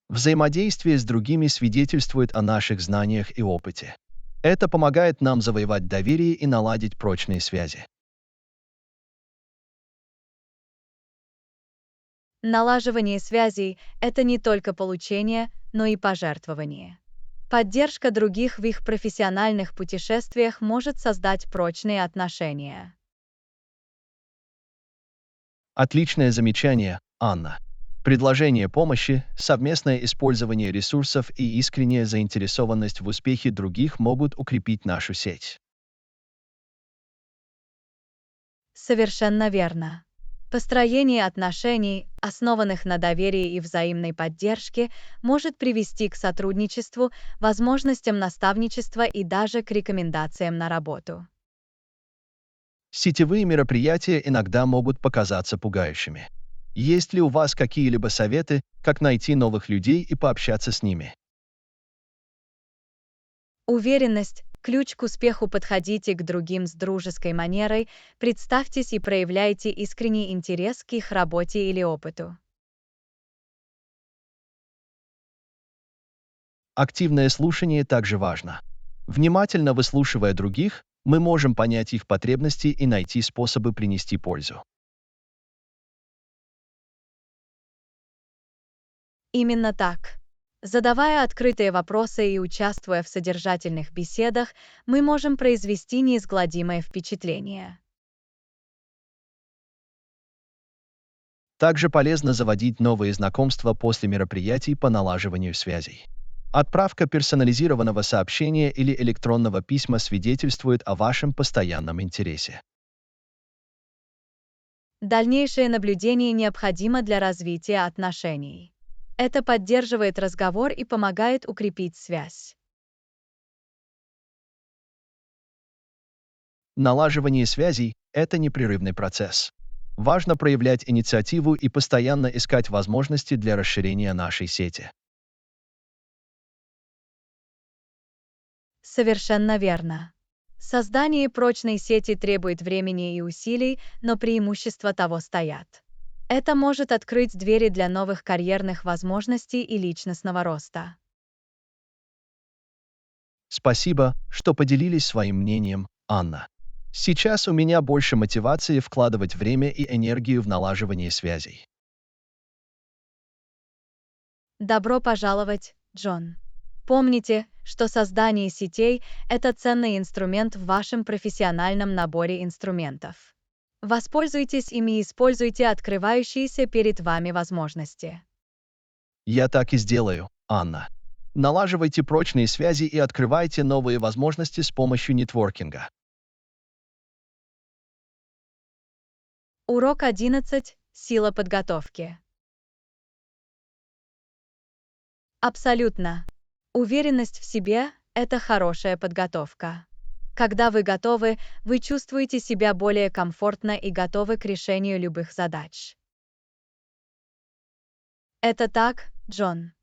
Взаимодействие с другими свидетельствует о наших знаниях и опыте. Это помогает нам завоевать доверие и наладить прочные связи. Налаживание связей– это не только получение, но и пожертвование. Поддержка других в их профессиональных путешествиях может создать прочные отношения. Отличное замечание, Анна. Предложение помощи, совместное использование ресурсов и искренняя заинтересованность в успехе других могут укрепить нашу сеть. Совершенно верно. Построение отношений, основанных на доверии и взаимной поддержке, может привести к сотрудничеству, возможностям наставничества и даже к рекомендациям на работу. Сетевые мероприятия иногда могут показаться пугающими. Есть ли у вас какие-либо советы, как найти новых людей и пообщаться с ними? Уверенность– ключ к успеху. Подходите к другим с дружеской манерой, представьтесь и проявляйте искренний интерес к их работе или опыту. Активное слушание также важно. Внимательно выслушивая других, мы можем понять их потребности и найти способы принести пользу. Именно так. Задавая открытые вопросы и участвуя в содержательных беседах, мы можем произвести неизгладимое впечатление. Также полезно заводить новые знакомства после мероприятий по налаживанию связей. Отправка персонализированного сообщения или электронного письма свидетельствует о вашем постоянном интересе. Дальнейшее наблюдение необходимо для развития отношений. Это поддерживает разговор и помогает укрепить связь. Налаживание связей– это непрерывный процесс. Важно проявлять инициативу и постоянно искать возможности для расширения нашей сети. Совершенно верно. Создание прочной сети требует времени и усилий, но преимущества того стоят. Это может открыть двери для новых карьерных возможностей и личностного роста. Спасибо, что поделились своим мнением, Анна. Сейчас у меня больше мотивации вкладывать время и энергию в налаживание связей. Добро пожаловать, Джон. Помните, что создание сетей– это ценный инструмент в вашем профессиональном наборе инструментов. Воспользуйтесь ими и используйте открывающиеся перед вами возможности. Я так и сделаю, Анна. Налаживайте прочные связи и открывайте новые возможности с помощью нетворкинга. Урок 11. Сила подготовки. Абсолютно. Уверенность в себе – это хорошая подготовка. Когда вы готовы, вы чувствуете себя более комфортно и готовы к решению любых задач. Это так, Джон.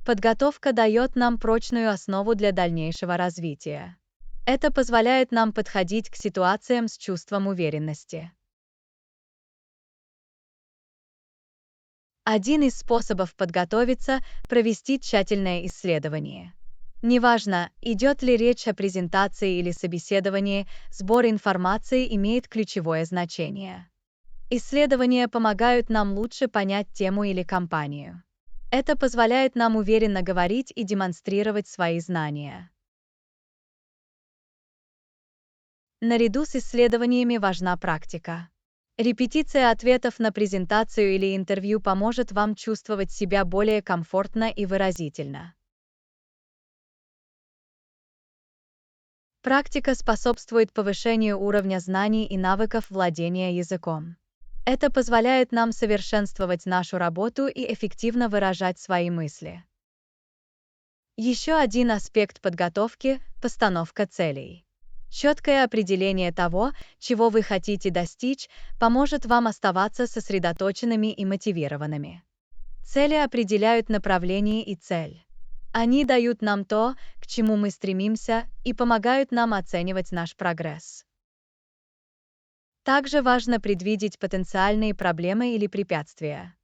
Подготовка дает нам прочную основу для дальнейшего развития. Это позволяет нам подходить к ситуациям с чувством уверенности. Один из способов подготовиться – провести тщательное исследование. Неважно, идет ли речь о презентации или собеседовании, сбор информации имеет ключевое значение. Исследования помогают нам лучше понять тему или компанию. Это позволяет нам уверенно говорить и демонстрировать свои знания. Наряду с исследованиями важна практика. Репетиция ответов на презентацию или интервью поможет вам чувствовать себя более комфортно и выразительно. Практика способствует повышению уровня знаний и навыков владения языком. Это позволяет нам совершенствовать нашу работу и эффективно выражать свои мысли. Еще один аспект подготовки – постановка целей. Четкое определение того, чего вы хотите достичь, поможет вам оставаться сосредоточенными и мотивированными. Цели определяют направление и цель. Они дают нам то, к чему мы стремимся, и помогают нам оценивать наш прогресс. Также важно предвидеть потенциальные проблемы или препятствия.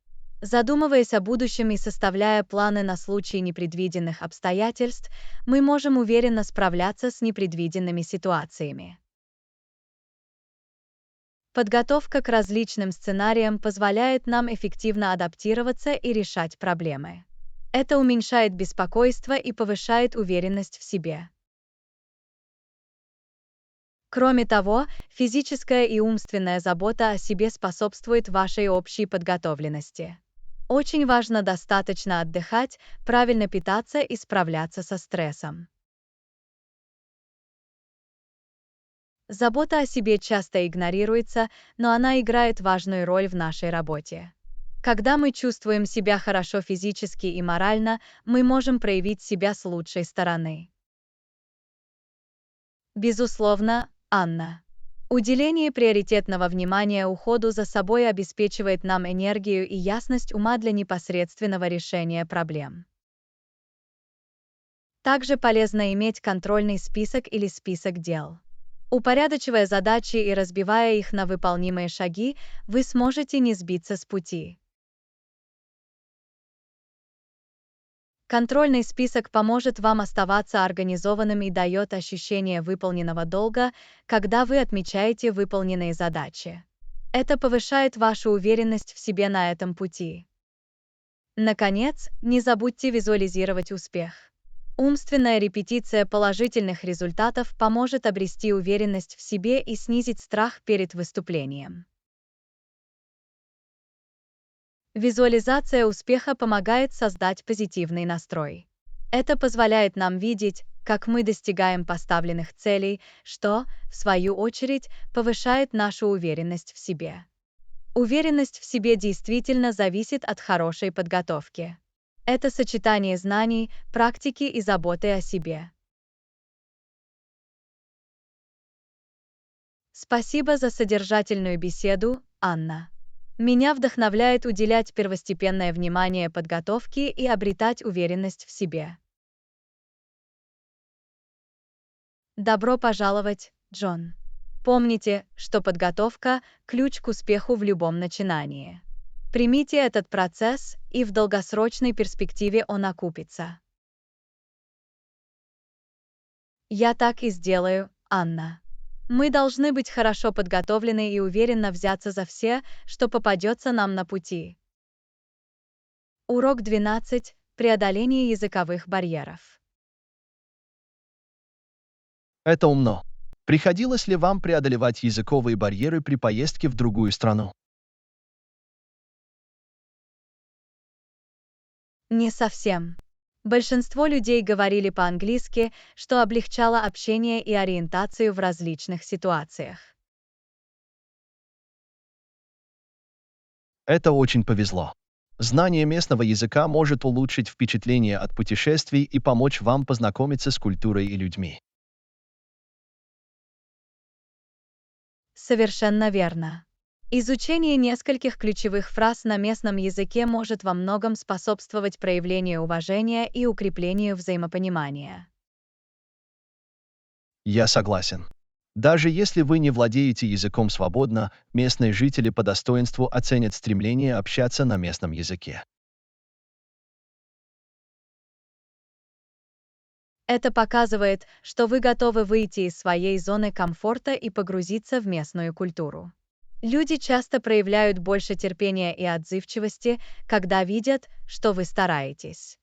Задумываясь о будущем и составляя планы на случай непредвиденных обстоятельств, мы можем уверенно справляться с непредвиденными ситуациями. Подготовка к различным сценариям позволяет нам эффективно адаптироваться и решать проблемы. Это уменьшает беспокойство и повышает уверенность в себе. Кроме того, физическая и умственная забота о себе способствует вашей общей подготовленности. Очень важно достаточно отдыхать, правильно питаться и справляться со стрессом. Забота о себе часто игнорируется, но она играет важную роль в нашей работе. Когда мы чувствуем себя хорошо физически и морально, мы можем проявить себя с лучшей стороны. Безусловно, Анна. Уделение приоритетного внимания уходу за собой обеспечивает нам энергию и ясность ума для непосредственного решения проблем. Также полезно иметь контрольный список или список дел. Упорядочивая задачи и разбивая их на выполнимые шаги, вы сможете не сбиться с пути. Контрольный список поможет вам оставаться организованным и дает ощущение выполненного долга, когда вы отмечаете выполненные задачи. Это повышает вашу уверенность в себе на этом пути. Наконец, не забудьте визуализировать успех. Умственная репетиция положительных результатов поможет обрести уверенность в себе и снизить страх перед выступлением. Визуализация успеха помогает создать позитивный настрой. Это позволяет нам видеть, как мы достигаем поставленных целей, что, в свою очередь, повышает нашу уверенность в себе. Уверенность в себе действительно зависит от хорошей подготовки. Это сочетание знаний, практики и заботы о себе. Спасибо за содержательную беседу, Анна. Меня вдохновляет уделять первостепенное внимание подготовке и обретать уверенность в себе. Добро пожаловать, Джон. Помните, что подготовка – ключ к успеху в любом начинании. Примите этот процесс, и в долгосрочной перспективе он окупится. Я так и сделаю, Анна. Мы должны быть хорошо подготовлены и уверенно взяться за все, что попадется нам на пути. Урок 12. Преодоление языковых барьеров. Это умно. Приходилось ли вам преодолевать языковые барьеры при поездке в другую страну? Не совсем. Большинство людей говорили по-английски, что облегчало общение и ориентацию в различных ситуациях. Это очень повезло. Знание местного языка может улучшить впечатление от путешествий и помочь вам познакомиться с культурой и людьми. Совершенно верно. Изучение нескольких ключевых фраз на местном языке может во многом способствовать проявлению уважения и укреплению взаимопонимания. Я согласен. Даже если вы не владеете языком свободно, местные жители по достоинству оценят стремление общаться на местном языке. Это показывает, что вы готовы выйти из своей зоны комфорта и погрузиться в местную культуру. Люди часто проявляют больше терпения и отзывчивости, когда видят, что вы стараетесь.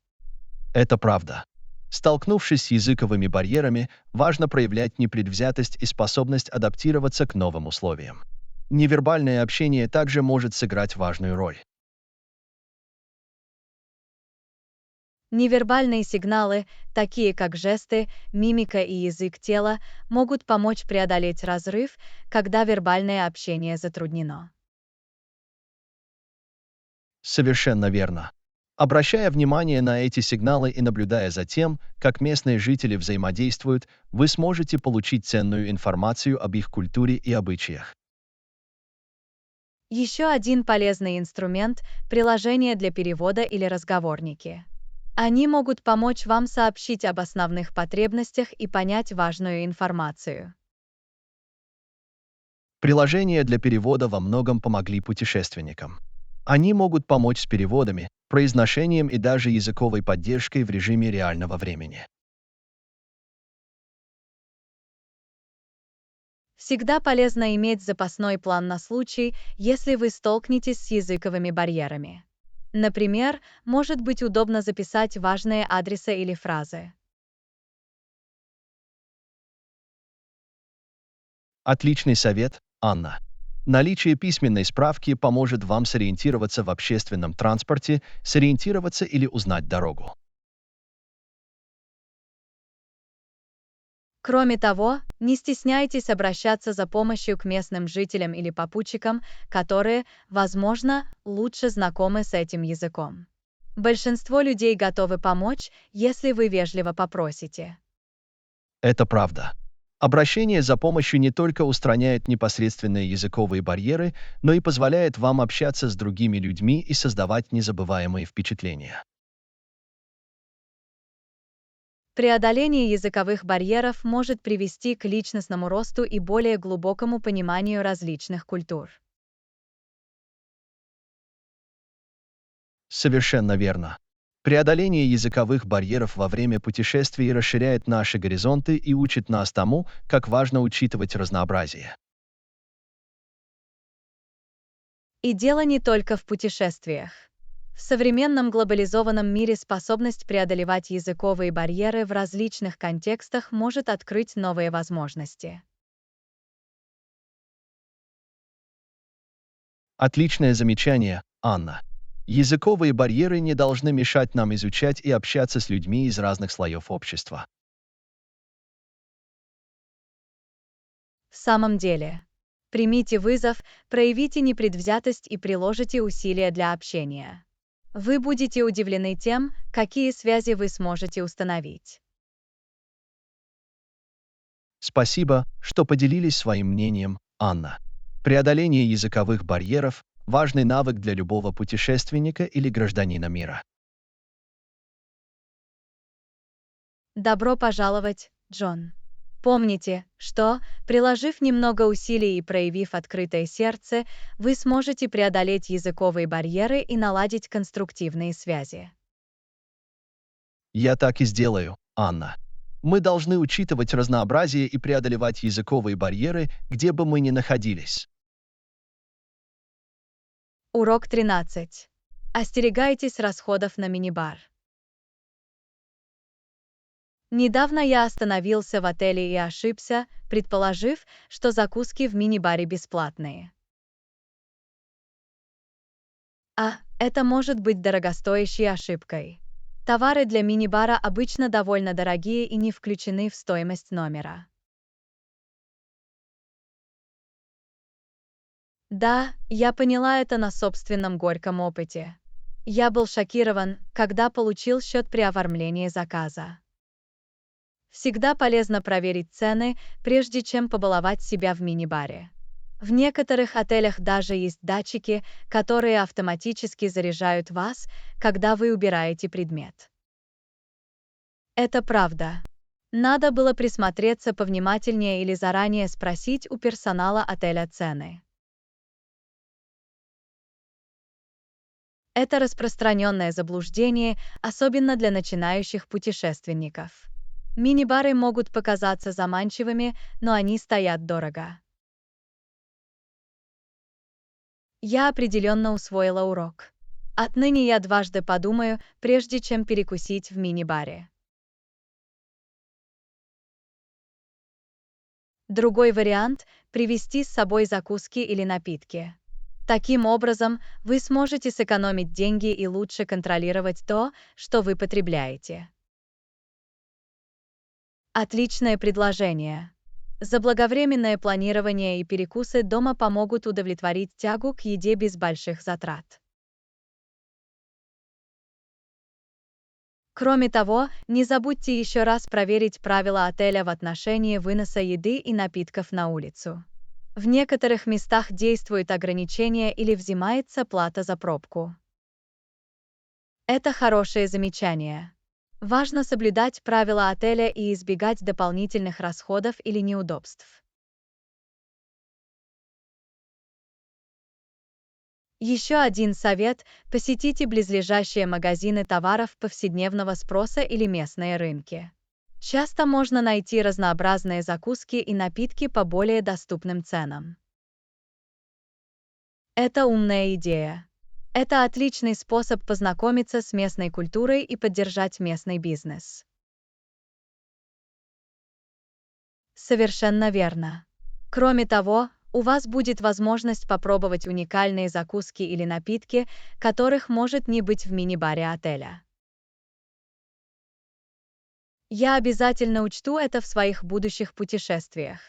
Это правда. Столкнувшись с языковыми барьерами, важно проявлять непредвзятость и способность адаптироваться к новым условиям. Невербальное общение также может сыграть важную роль. Невербальные сигналы, такие как жесты, мимика и язык тела, могут помочь преодолеть разрыв, когда вербальное общение затруднено. Совершенно верно. Обращая внимание на эти сигналы и наблюдая за тем, как местные жители взаимодействуют, вы сможете получить ценную информацию об их культуре и обычаях. Еще один полезный инструмент – приложения для перевода или разговорники. Они могут помочь вам сообщить об основных потребностях и понять важную информацию. Приложения для перевода во многом помогли путешественникам. Они могут помочь с переводами, произношением и даже языковой поддержкой в режиме реального времени. Всегда полезно иметь запасной план на случай, если вы столкнетесь с языковыми барьерами. Например, может быть удобно записать важные адресы или фразы. Отличный совет, Анна. Наличие письменной справки поможет вам сориентироваться в общественном транспорте, сориентироваться или узнать дорогу. Кроме того, не стесняйтесь обращаться за помощью к местным жителям или попутчикам, которые, возможно, лучше знакомы с этим языком. Большинство людей готовы помочь, если вы вежливо попросите. Это правда. Обращение за помощью не только устраняет непосредственные языковые барьеры, но и позволяет вам общаться с другими людьми и создавать незабываемые впечатления. Преодоление языковых барьеров может привести к личностному росту и более глубокому пониманию различных культур. Совершенно верно. Преодоление языковых барьеров во время путешествий расширяет наши горизонты и учит нас тому, как важно учитывать разнообразие. И дело не только в путешествиях. В современном глобализованном мире способность преодолевать языковые барьеры в различных контекстах может открыть новые возможности. Отличное замечание, Анна. Языковые барьеры не должны мешать нам изучать и общаться с людьми из разных слоев общества. В самом деле, Примите вызов, проявите непредвзятость и приложите усилия для общения. Вы будете удивлены тем, какие связи вы сможете установить. Спасибо, что поделились своим мнением, Анна. Преодоление языковых барьеров – важный навык для любого путешественника или гражданина мира. Добро пожаловать, Джон. Помните, что, приложив немного усилий и проявив открытое сердце, вы сможете преодолеть языковые барьеры и наладить конструктивные связи. Я так и сделаю, Анна. Мы должны учитывать разнообразие и преодолевать языковые барьеры, где бы мы ни находились. Урок 13. Остерегайтесь расходов на мини-бар. Недавно я остановился в отеле и ошибся, предположив, что закуски в мини-баре бесплатные. Это может быть дорогостоящей ошибкой. Товары для мини-бара обычно довольно дорогие и не включены в стоимость номера. Да, я поняла это на собственном горьком опыте. Я был шокирован, когда получил счет при оформлении заказа. Всегда полезно проверить цены, прежде чем побаловать себя в мини-баре. В некоторых отелях даже есть датчики, которые автоматически заряжают вас, когда вы убираете предмет. Это правда. Надо было присмотреться повнимательнее или заранее спросить у персонала отеля цены. Это распространенное заблуждение, особенно для начинающих путешественников. Мини-бары могут показаться заманчивыми, но они стоят дорого. Я определенно усвоила урок. Отныне я дважды подумаю, прежде чем перекусить в мини-баре. Другой вариант – привезти с собой закуски или напитки. Таким образом, вы сможете сэкономить деньги и лучше контролировать то, что вы потребляете. Отличное предложение. Заблаговременное планирование и перекусы дома помогут удовлетворить тягу к еде без больших затрат. Кроме того, не забудьте еще раз проверить правила отеля в отношении выноса еды и напитков на улицу. В некоторых местах действуют ограничения или взимается плата за пробку. Это хорошее замечание. Важно соблюдать правила отеля и избегать дополнительных расходов или неудобств. Еще один совет – посетите близлежащие магазины товаров повседневного спроса или местные рынки. Часто можно найти разнообразные закуски и напитки по более доступным ценам. Это умная идея. Это отличный способ познакомиться с местной культурой и поддержать местный бизнес. Совершенно верно. Кроме того, у вас будет возможность попробовать уникальные закуски или напитки, которых может не быть в мини-баре отеля. Я обязательно учту это в своих будущих путешествиях.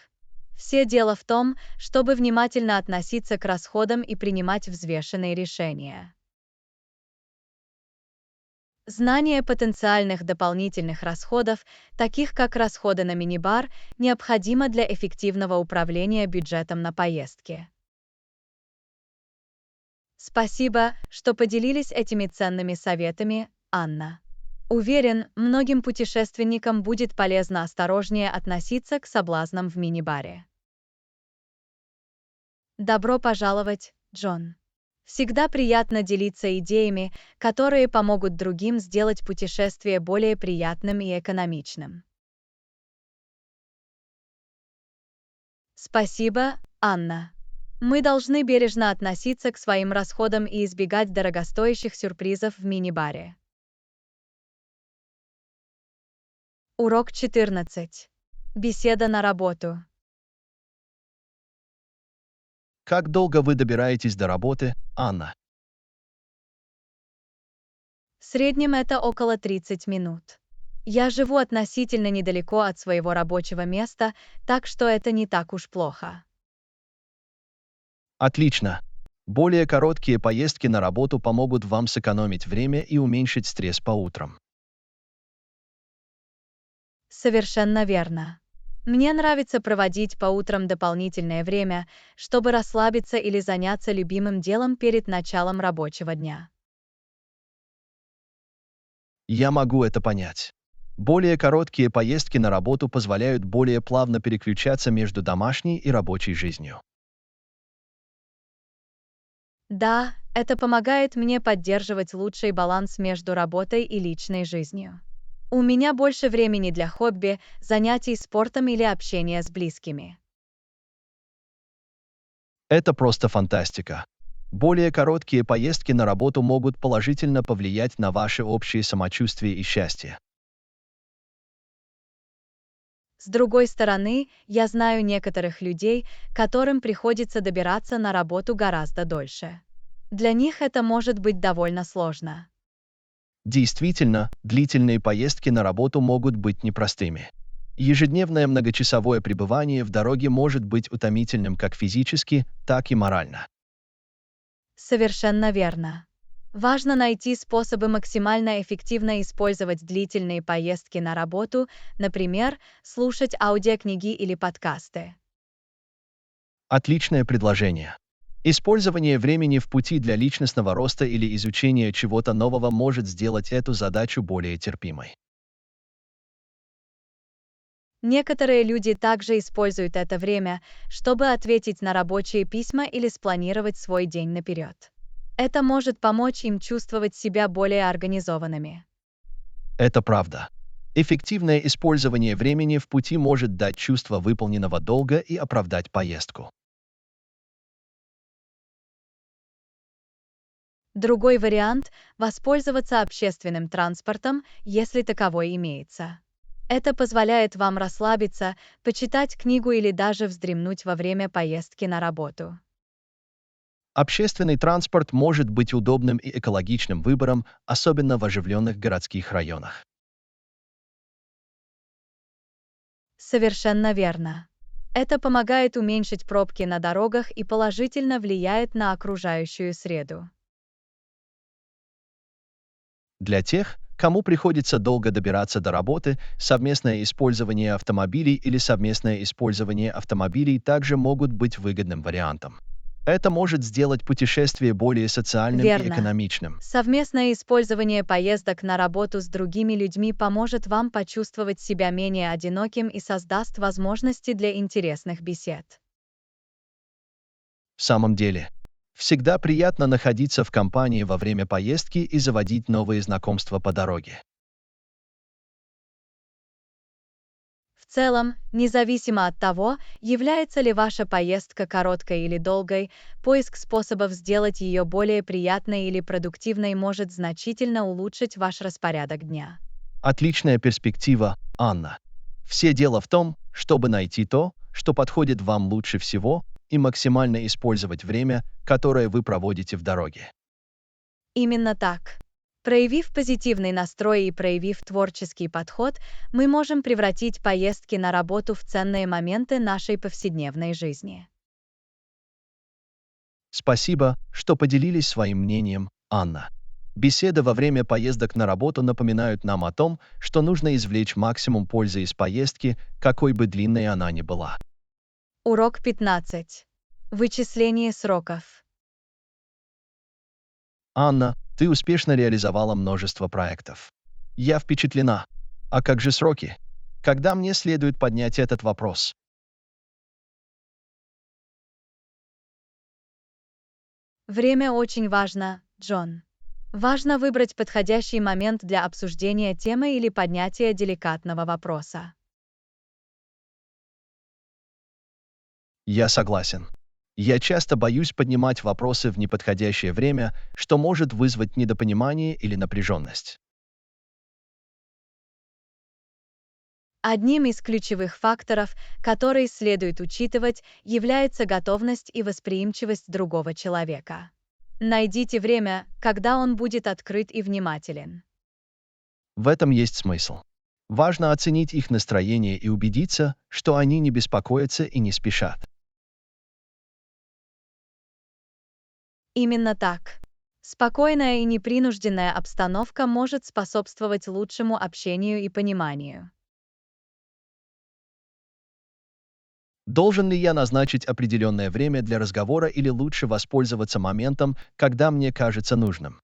Все дело в том, чтобы внимательно относиться к расходам и принимать взвешенные решения. Знание потенциальных дополнительных расходов, таких как расходы на мини-бар, необходимо для эффективного управления бюджетом на поездки. Спасибо, что поделились этими ценными советами, Анна. Уверен, многим путешественникам будет полезно осторожнее относиться к соблазнам в мини-баре. Добро пожаловать, Джон. Всегда приятно делиться идеями, которые помогут другим сделать путешествие более приятным и экономичным. Спасибо, Анна. Мы должны бережно относиться к своим расходам и избегать дорогостоящих сюрпризов в мини-баре. Урок 14. Беседа на работу. Как долго вы добираетесь до работы, Анна? В среднем это около 30 минут. Я живу относительно недалеко от своего рабочего места, так что это не так уж плохо. Отлично. Более короткие поездки на работу помогут вам сэкономить время и уменьшить стресс по утрам. Совершенно верно. Мне нравится проводить по утрам дополнительное время, чтобы расслабиться или заняться любимым делом перед началом рабочего дня. Я могу это понять. Более короткие поездки на работу позволяют более плавно переключаться между домашней и рабочей жизнью. Да, это помогает мне поддерживать лучший баланс между работой и личной жизнью. У меня больше времени для хобби, занятий спортом или общения с близкими. Это просто фантастика. Более короткие поездки на работу могут положительно повлиять на ваше общее самочувствие и счастье. С другой стороны, я знаю некоторых людей, которым приходится добираться на работу гораздо дольше. Для них это может быть довольно сложно. Действительно, длительные поездки на работу могут быть непростыми. Ежедневное многочасовое пребывание в дороге может быть утомительным как физически, так и морально. Совершенно верно. Важно найти способы максимально эффективно использовать длительные поездки на работу, например, слушать аудиокниги или подкасты. Отличное предложение. Использование времени в пути для личностного роста или изучения чего-то нового может сделать эту задачу более терпимой. Некоторые люди также используют это время, чтобы ответить на рабочие письма или спланировать свой день наперед. Это может помочь им чувствовать себя более организованными. Это правда. Эффективное использование времени в пути может дать чувство выполненного долга и оправдать поездку. Другой вариант — воспользоваться общественным транспортом, если таковой имеется. Это позволяет вам расслабиться, почитать книгу или даже вздремнуть во время поездки на работу. Общественный транспорт может быть удобным и экологичным выбором, особенно в оживленных городских районах. Совершенно верно. Это помогает уменьшить пробки на дорогах и положительно влияет на окружающую среду. Для тех, кому приходится долго добираться до работы, совместное использование автомобилей или совместное использование автомобилей также могут быть выгодным вариантом. Это может сделать путешествие более социальным и Верно. экономичным. Совместное использование поездок на работу с другими людьми поможет вам почувствовать себя менее одиноким и создаст возможности для интересных бесед. В самом деле, всегда приятно находиться в компании во время поездки и заводить новые знакомства по дороге. В целом, независимо от того, является ли ваша поездка короткой или долгой, поиск способов сделать ее более приятной или продуктивной может значительно улучшить ваш распорядок дня. Отличная перспектива, Анна. Все дело в том, чтобы найти то, что подходит вам лучше всего, и максимально использовать время, которое вы проводите в дороге. Именно так. Проявив позитивный настрой и проявив творческий подход, мы можем превратить поездки на работу в ценные моменты нашей повседневной жизни. Спасибо, что поделились своим мнением, Анна. Беседы во время поездок на работу напоминают нам о том, что нужно извлечь максимум пользы из поездки, какой бы длинной она ни была. Урок 15. Вычисление сроков. Анна, ты успешно реализовала множество проектов. Я впечатлена. А как же сроки? Когда мне следует поднять этот вопрос? Время очень важно, Джон. Важно выбрать подходящий момент для обсуждения темы или поднятия деликатного вопроса. Я согласен. Я часто боюсь поднимать вопросы в неподходящее время, что может вызвать недопонимание или напряженность. Одним из ключевых факторов, который следует учитывать, является готовность и восприимчивость другого человека. Найдите время, когда он будет открыт и внимателен. В этом есть смысл. Важно оценить их настроение и убедиться, что они не беспокоятся и не спешат. Именно так. Спокойная и непринужденная обстановка может способствовать лучшему общению и пониманию. Должен ли я назначить определенное время для разговора или лучше воспользоваться моментом, когда мне кажется нужным?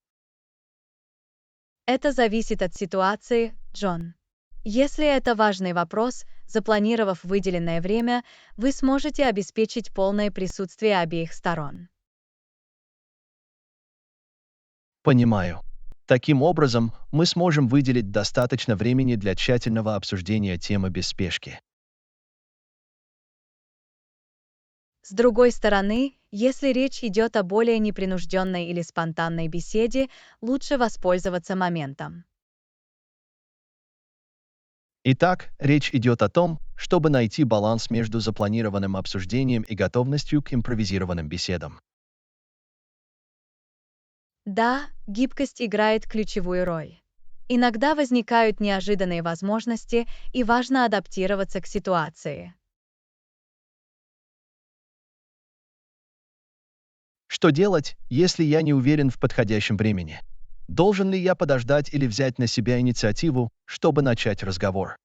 Это зависит от ситуации, Джон. Если это важный вопрос, запланировав выделенное время, вы сможете обеспечить полное присутствие обеих сторон. Понимаю. Таким образом, мы сможем выделить достаточно времени для тщательного обсуждения темы без спешки. С другой стороны, если речь идет о более непринужденной или спонтанной беседе, лучше воспользоваться моментом. Итак, речь идет о том, чтобы найти баланс между запланированным обсуждением и готовностью к импровизированным беседам. Да, гибкость играет ключевую роль. Иногда возникают неожиданные возможности, и важно адаптироваться к ситуации. Что делать, если я не уверен в подходящем времени? Должен ли я подождать или взять на себя инициативу, чтобы начать разговор?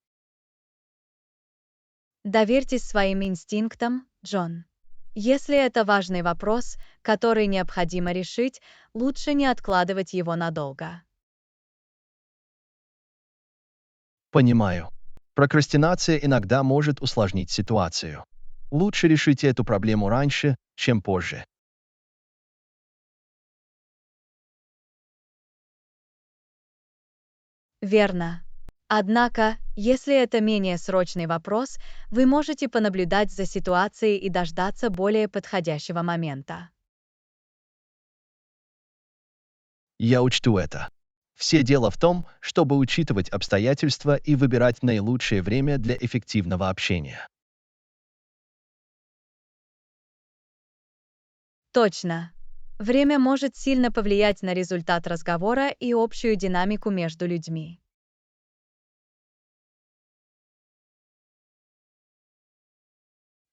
Доверьтесь своим инстинктам, Джон. Если это важный вопрос, который необходимо решить, лучше не откладывать его надолго. Понимаю. Прокрастинация иногда может усложнить ситуацию. Лучше решить эту проблему раньше, чем позже. Верно. Однако, если это менее срочный вопрос, вы можете понаблюдать за ситуацией и дождаться более подходящего момента. Я учту это. Все дело в том, чтобы учитывать обстоятельства и выбирать наилучшее время для эффективного общения. Точно. Время может сильно повлиять на результат разговора и общую динамику между людьми.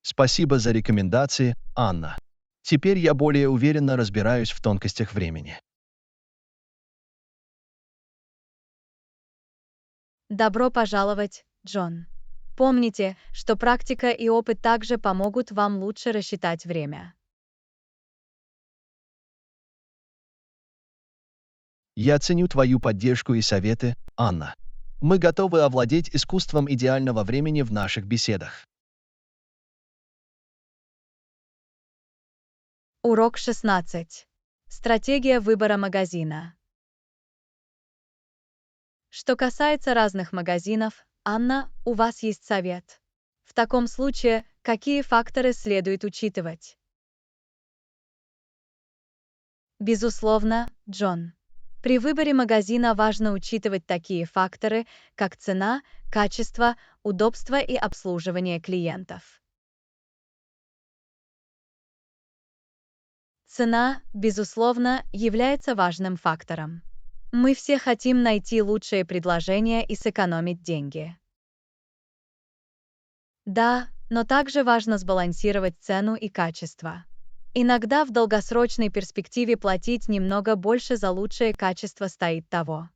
Спасибо за рекомендации, Анна. Теперь я более уверенно разбираюсь в тонкостях времени. Добро пожаловать, Джон. Помните, что практика и опыт также помогут вам лучше рассчитать время. Я ценю твою поддержку и советы, Анна. Мы готовы овладеть искусством идеального времени в наших беседах. Урок 16. Стратегия выбора магазина. Что касается разных магазинов, Анна, у вас есть совет. В таком случае, какие факторы следует учитывать? Безусловно, Джон. При выборе магазина важно учитывать такие факторы, как цена, качество, удобство и обслуживание клиентов. Цена, безусловно, является важным фактором. Мы все хотим найти лучшее предложение и сэкономить деньги. Да, но также важно сбалансировать цену и качество. Иногда в долгосрочной перспективе платить немного больше за лучшее качество стоит того.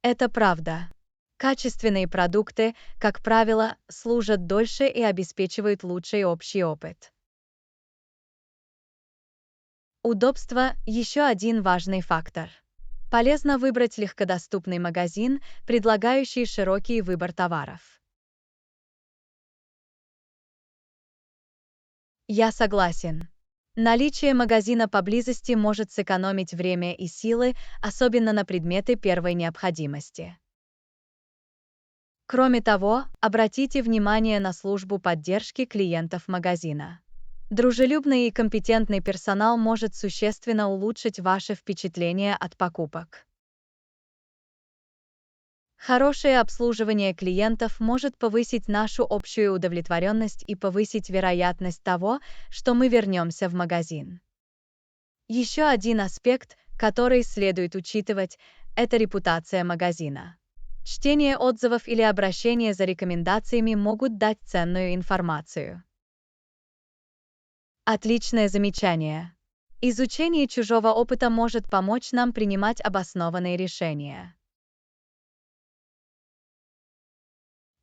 Это правда. Качественные продукты, как правило, служат дольше и обеспечивают лучший общий опыт. Удобство – еще один важный фактор. Полезно выбрать легкодоступный магазин, предлагающий широкий выбор товаров. Я согласен. Наличие магазина поблизости может сэкономить время и силы, особенно на предметы первой необходимости. Кроме того, обратите внимание на службу поддержки клиентов магазина. Дружелюбный и компетентный персонал может существенно улучшить ваше впечатление от покупок. Хорошее обслуживание клиентов может повысить нашу общую удовлетворенность и повысить вероятность того, что мы вернемся в магазин. Еще один аспект, который следует учитывать, это репутация магазина. Чтение отзывов или обращение за рекомендациями могут дать ценную информацию. Отличное замечание. Изучение чужого опыта может помочь нам принимать обоснованные решения.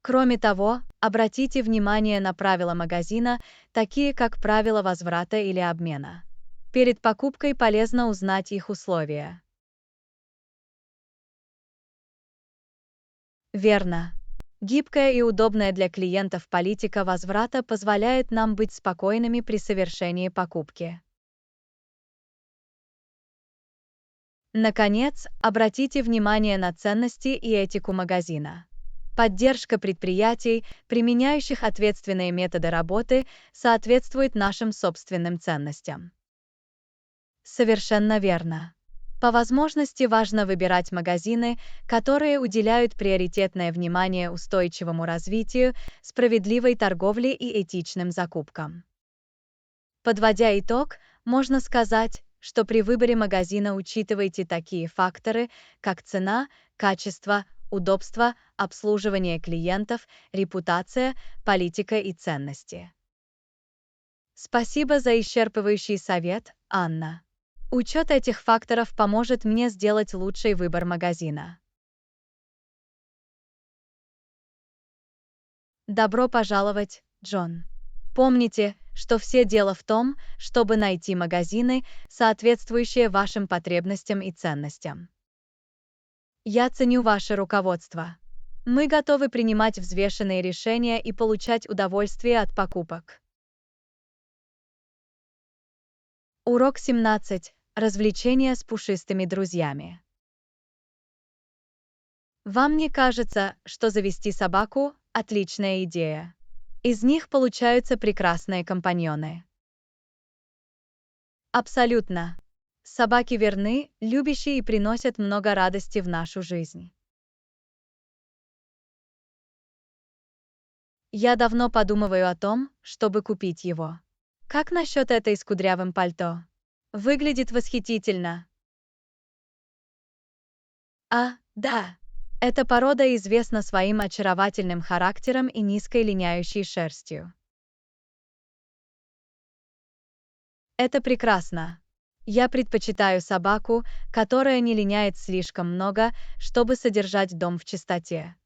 Кроме того, обратите внимание на правила магазина, такие как правила возврата или обмена. Перед покупкой полезно узнать их условия. Верно. Гибкая и удобная для клиентов политика возврата позволяет нам быть спокойными при совершении покупки. Наконец, обратите внимание на ценности и этику магазина. Поддержка предприятий, применяющих ответственные методы работы, соответствует нашим собственным ценностям. Совершенно верно. По возможности важно выбирать магазины, которые уделяют приоритетное внимание устойчивому развитию, справедливой торговле и этичным закупкам. Подводя итог, можно сказать, что при выборе магазина учитывайте такие факторы, как цена, качество, удобство, обслуживание клиентов, репутация, политика и ценности. Спасибо за исчерпывающий совет, Анна. Учет этих факторов поможет мне сделать лучший выбор магазина. Добро пожаловать, Джон. Помните, что все дело в том, чтобы найти магазины, соответствующие вашим потребностям и ценностям. Я ценю ваше руководство. Мы готовы принимать взвешенные решения и получать удовольствие от покупок. Урок 17. Развлечения с пушистыми друзьями. Вам не кажется, что завести собаку – отличная идея? Из них получаются прекрасные компаньоны. Абсолютно. Собаки верны, любящие и приносят много радости в нашу жизнь. Я давно подумываю о том, чтобы купить его. Как насчет этой с кудрявым пальто? Выглядит восхитительно. Да. Эта порода известна своим очаровательным характером и низкой линяющей шерстью. Это прекрасно. Я предпочитаю собаку, которая не линяет слишком много, чтобы содержать дом в чистоте.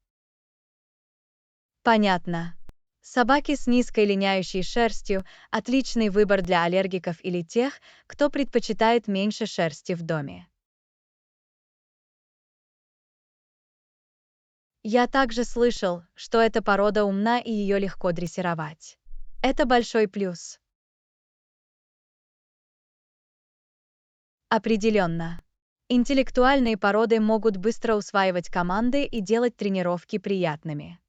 Понятно. Собаки с низкой линяющей шерстью – отличный выбор для аллергиков или тех, кто предпочитает меньше шерсти в доме. Я также слышал, что эта порода умна и ее легко дрессировать. Это большой плюс. Определенно. Интеллектуальные породы могут быстро усваивать команды и делать тренировки приятными.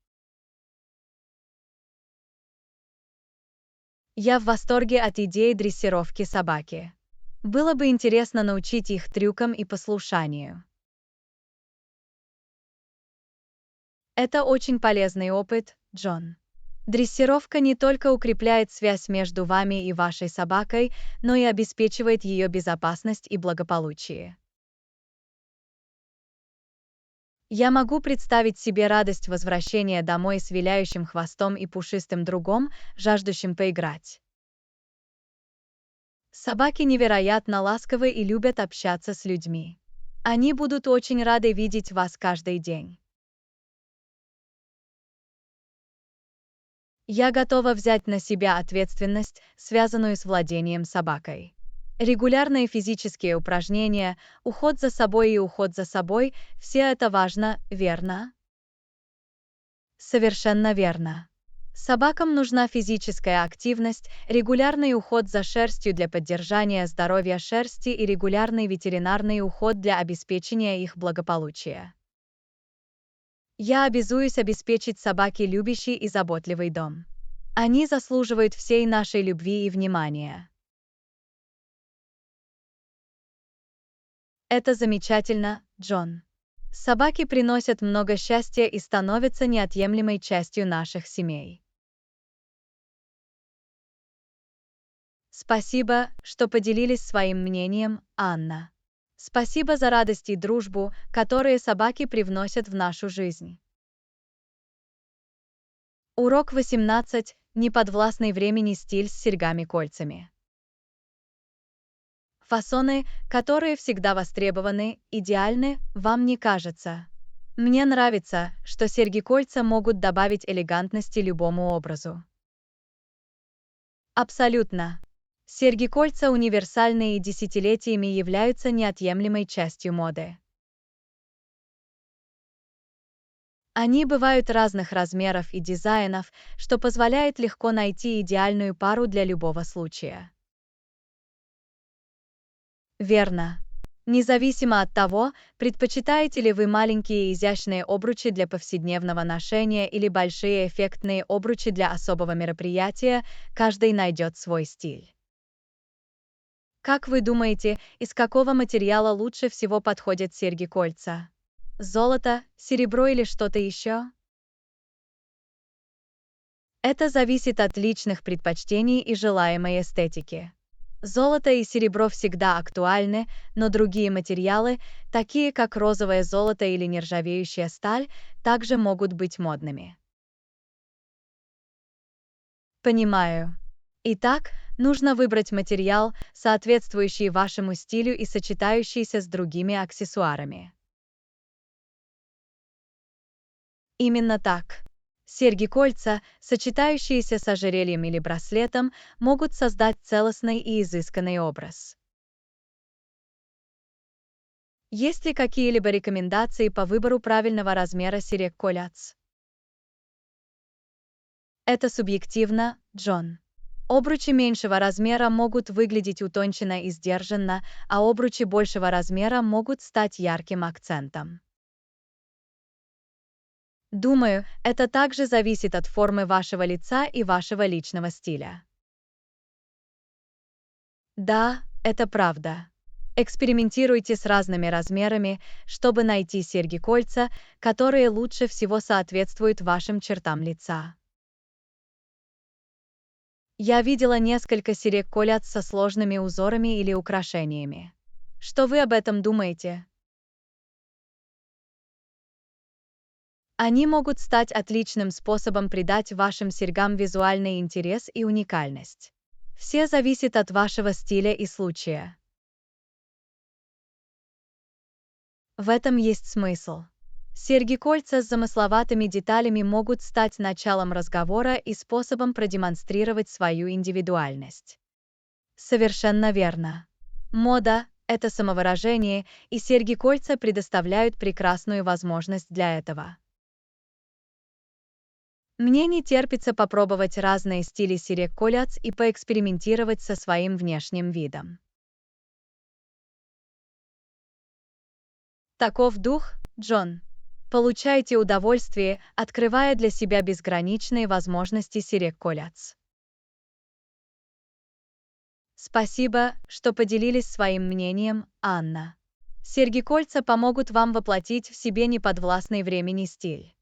Я в восторге от идеи дрессировки собаки. Было бы интересно научить их трюкам и послушанию. Это очень полезный опыт, Джон. Дрессировка не только укрепляет связь между вами и вашей собакой, но и обеспечивает ее безопасность и благополучие. Я могу представить себе радость возвращения домой с виляющим хвостом и пушистым другом, жаждущим поиграть. Собаки невероятно ласковы и любят общаться с людьми. Они будут очень рады видеть вас каждый день. Я готова взять на себя ответственность, связанную с владением собакой. Регулярные физические упражнения, уход за собой – все это важно, верно? Совершенно верно. Собакам нужна физическая активность, регулярный уход за шерстью для поддержания здоровья шерсти и регулярный ветеринарный уход для обеспечения их благополучия. Я обязуюсь обеспечить собаке любящий и заботливый дом. Они заслуживают всей нашей любви и внимания. Это замечательно, Джон. Собаки приносят много счастья и становятся неотъемлемой частью наших семей. Спасибо, что поделились своим мнением, Анна. Спасибо за радость и дружбу, которые собаки привносят в нашу жизнь. Урок 18. Неподвластный времени стиль с серьгами-кольцами. Фасоны, которые всегда востребованы, идеальны, вам не кажется? Мне нравится, что серьги-кольца могут добавить элегантности любому образу. Абсолютно. Серьги-кольца универсальны и десятилетиями являются неотъемлемой частью моды. Они бывают разных размеров и дизайнов, что позволяет легко найти идеальную пару для любого случая. Верно. Независимо от того, предпочитаете ли вы маленькие изящные обручи для повседневного ношения или большие эффектные обручи для особого мероприятия, каждый найдет свой стиль. Как вы думаете, из какого материала лучше всего подходят серьги-кольца? Золото, серебро или что-то еще? Это зависит от личных предпочтений и желаемой эстетики. Золото и серебро всегда актуальны, но другие материалы, такие как розовое золото или нержавеющая сталь, также могут быть модными. Понимаю. Итак, нужно выбрать материал, соответствующий вашему стилю и сочетающийся с другими аксессуарами. Именно так. Серьги-кольца, сочетающиеся с ожерельем или браслетом, могут создать целостный и изысканный образ. Есть ли какие-либо рекомендации по выбору правильного размера серег-колец? Это субъективно, Джон. Обручи меньшего размера могут выглядеть утонченно и сдержанно, а обручи большего размера могут стать ярким акцентом. Думаю, это также зависит от формы вашего лица и вашего личного стиля. Да, это правда. Экспериментируйте с разными размерами, чтобы найти серьги-кольца, которые лучше всего соответствуют вашим чертам лица. Я видела несколько серег-колец со сложными узорами или украшениями. Что вы об этом думаете? Они могут стать отличным способом придать вашим серьгам визуальный интерес и уникальность. Все зависит от вашего стиля и случая. В этом есть смысл. Серьги-кольца с замысловатыми деталями могут стать началом разговора и способом продемонстрировать свою индивидуальность. Совершенно верно. Мода — это самовыражение, и серьги-кольца предоставляют прекрасную возможность для этого. Мне не терпится попробовать разные стили серег-колец и поэкспериментировать со своим внешним видом. Таков дух, Джон. Получайте удовольствие, открывая для себя безграничные возможности серег-колец. Спасибо, что поделились своим мнением, Анна. Серьги-кольца помогут вам воплотить в себе неподвластный времени стиль.